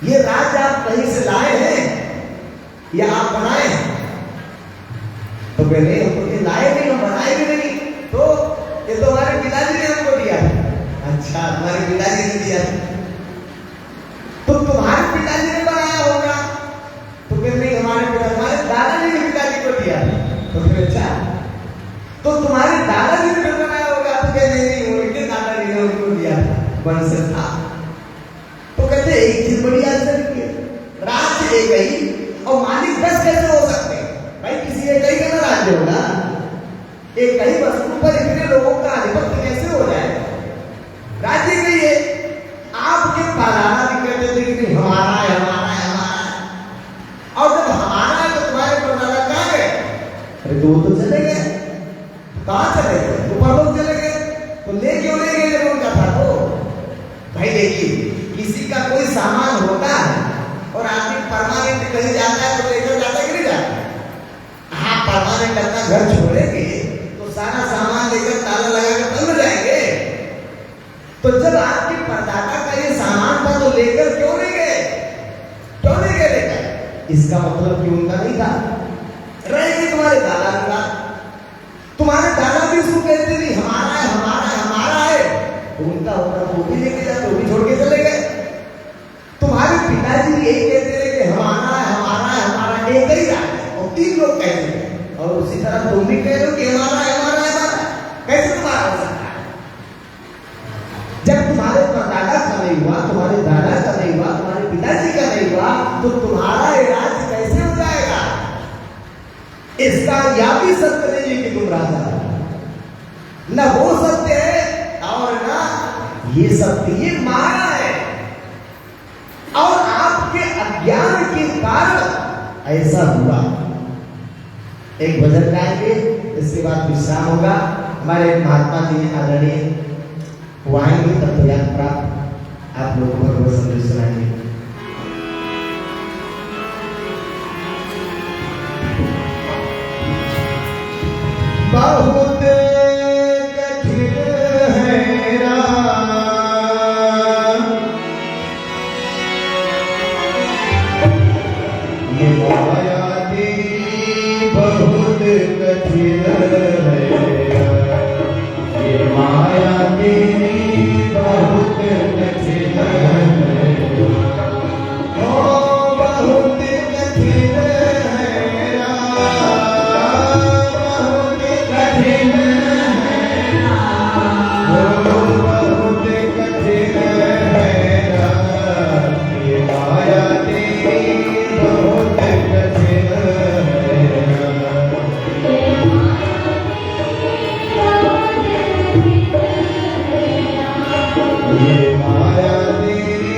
ये राज्य आप कहीं से लाए हैं या आप बनाए हैं? तो पहले हमको ये लाए नहीं, हम बनाए भी नहीं, तो ये तो हमारे पिताजी ने हमको दिया। अच्छा, हमारे पिताजी ने दिया, तो तुम्हारे पिताजी ने बनाया होगा। तो फिर नहीं, हमारे दादाजी ने पिताजी को दिया। तो फिर अच्छा, तो तुम्हारे दादाजी ने बनाया होगा। तो कहते नहीं, उनके दादाजी ने उनको दिया, वंश था। तो कहते एक चीज बड़ी आश्चर्य की है, राज्य एक ही और मालिक 10 कैसे हो सकते हैं? भाई किसी एक ही का राज्य होगा, एक ही वस्तु पर इतने लोगों का आधिपत्य कैसे हो जाए? राज्य के लिए आपके दादा भी कहते थे कि हमारा है, हमारा है, हमारा है। और जब हमारा है तो तुम्हारे परदादा कहाँ गए? अरे तो वो तो चले गए। कहाँ चले गए? ऊपर लोग चले गए। तो ले क्यों ले गए जब उनका था? तो भाई देखिए, किसी का कोई सामान होता है और आदमी परमानेंट कहीं जाता है तो लेकर जाता है कि नहीं जाता? हाँ, परमानेंट अपना घर छोड़ेंगे तो सारा सामान लेकर ताला लगाकर बंद जाएंगे। तो जब आपके परदादा का ये सामान था तो लेकर क्यों नहीं गए? क्यों नहीं गए लेकर? इसका मतलब कि उनका नहीं था, रहेगी तुम्हारे दादा का। तुम्हारे दादा भी उसको कहते नहीं हमारा है, हमारा है, हमारा है। तो उनका होता वो भी लेके जाते, वो भी छोड़ के चले गए। तुम्हारे पिताजी भी यही कहते रहे कि हमारा है, हमारा है, हमारा, एक ही राज्य और 3 लोग कहते हैं। और उसी तरह तुम भी कह रहे हो कि हमारा है, हमारा है, हमारा है। कैसे तुम्हारा हो सकता है? जब तुम्हारे दादा का नहीं हुआ, तुम्हारे दादा का नहीं हुआ, तुम्हारे पिताजी का नहीं हुआ, तो तुम्हारा ये राज्य कैसे हो जाएगा? इसका यह भी सत्य नहीं है कि तुम राजा हो, न वो सत्य है और ना ये सत्य, ये माया है। और आपके अज्ञान के कारण ऐसा हुआ। एक भजन गाएंगे, इसके बाद विश्राम होगा। हमारे महात्मा जी आदरणीय वो आएंगे, तब तो याद प्राप्त आप लोगों को भगवत संदेश सुनाएंगे। बहुत कठिन है राम, ये माया तेरी बहुत कठिन है, ये माया तेरी बहुत कठिन है, ओ बहुत कठिन है राम, बहुत कठिन है राम, बहुत कठिन है राम, ये माया तेरी बहुत कठिन है राम। ये माया तेरी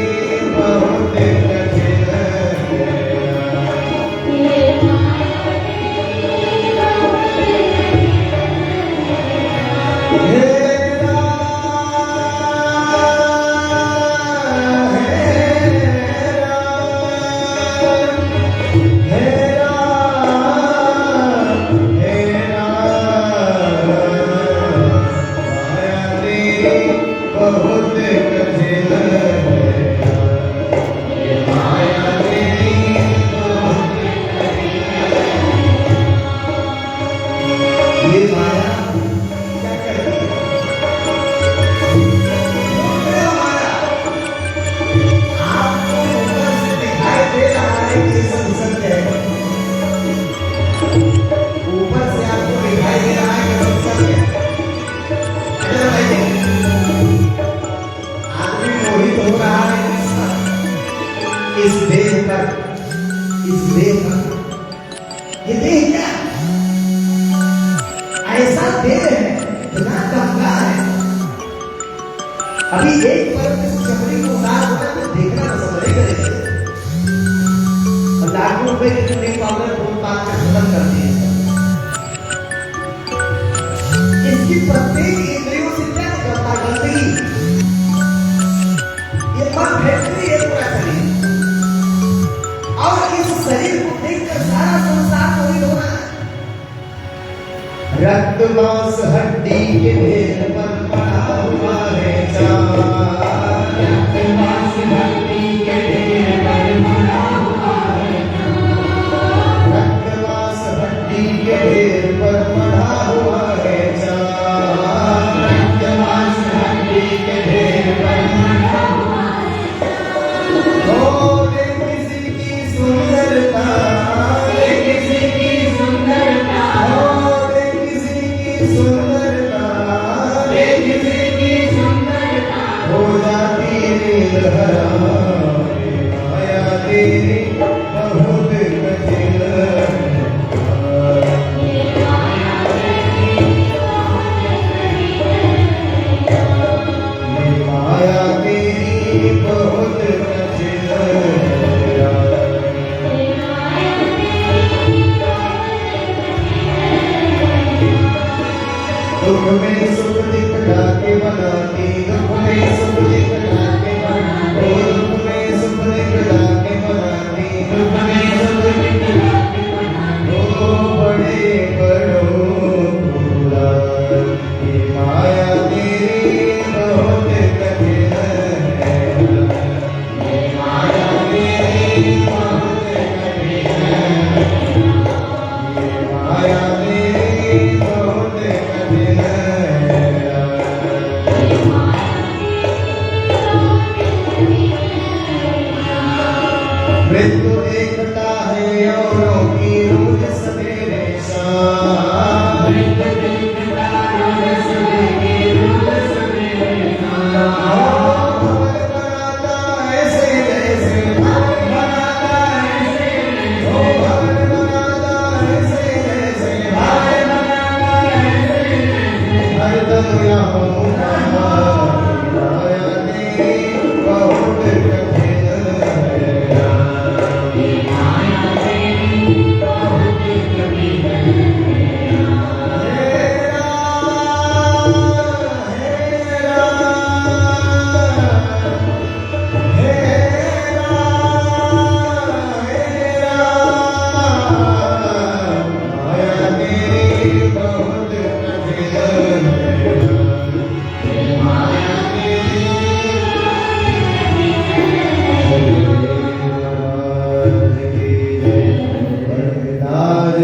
बहुत कठिन है राम। हे इस देह पर, इस देह पर, ये देह क्या ऐसा देह है, इतना गंगा है। अभी एक परम इस चमड़ी को उतार होता तो देखना पसंद नहीं करेंगे। लाखों रुपए की चुनी पाउडर फूल पाक कर खत्म कर दिए। इसकी प्रत्येक इंद्रियों से क्या करता गंदगी, ये मन फैक्ट्री है पूरा शरीर। और इस शरीर को देखकर सारा संसार मोहित हो रहा है। रक्त मांस हड्डी के ढेर पर पड़ा हुआ है चार, रक्त मांस हड्डी के ढेर पर पड़ा हुआ है चार, रक्त मांस हड्डी के ढेर पर पड़ा हुआ है चार, रक्त मांस हड्डी के ढेर पर पड़ा हुआ है हो दे किसी की सुंदरता, चार, किसी की सुंदरता, हो दे किसी की सुंदरता, किसी की सुंदरता, हो जाती नींद हराम, माया तेरी बहुत कठिन है। ये माया तेरी ये माया तेरी बहुत कठिन है। दुख में सुख दिखला के बनाती, दुख में सुख दिखला के बनाती, दुख में सुख दिखला के बनाती, दुख में सुख दिखला के बनाती, ओ बड़े बड़ो भूला, ये माया तेरी बहुत कठिन है। ये माया तेरी बहुत कठिन है। ये माया तेरी बहुत कठिन है। मृत्यु देखता है औरों की रोज सवेरे शाम, मृत्यु देखता रोज सवेरे शाम, भवन बनाता ऐसे जैसे भवन बनाता ऐसे जैसे, ओ भवन बनाता ऐसे जैसे भवन बनाता ऐसे जैसे, हरदम यहाँ माया तेरी बहुत कठिन है। ये माया तेरी बहुत कठिन है।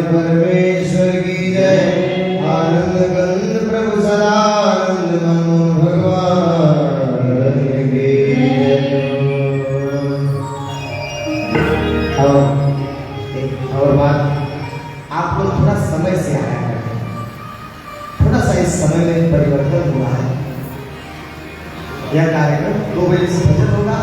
परमेश्वर की जय। आनंद गंध प्रभु सदानंद नमो भगवान की जय। और बात, आप लोग थोड़ा समय से आया करते हैं, थोड़ा सा इस समय में परिवर्तन हुआ है। यह कार्यक्रम 2 बजे से भजन होगा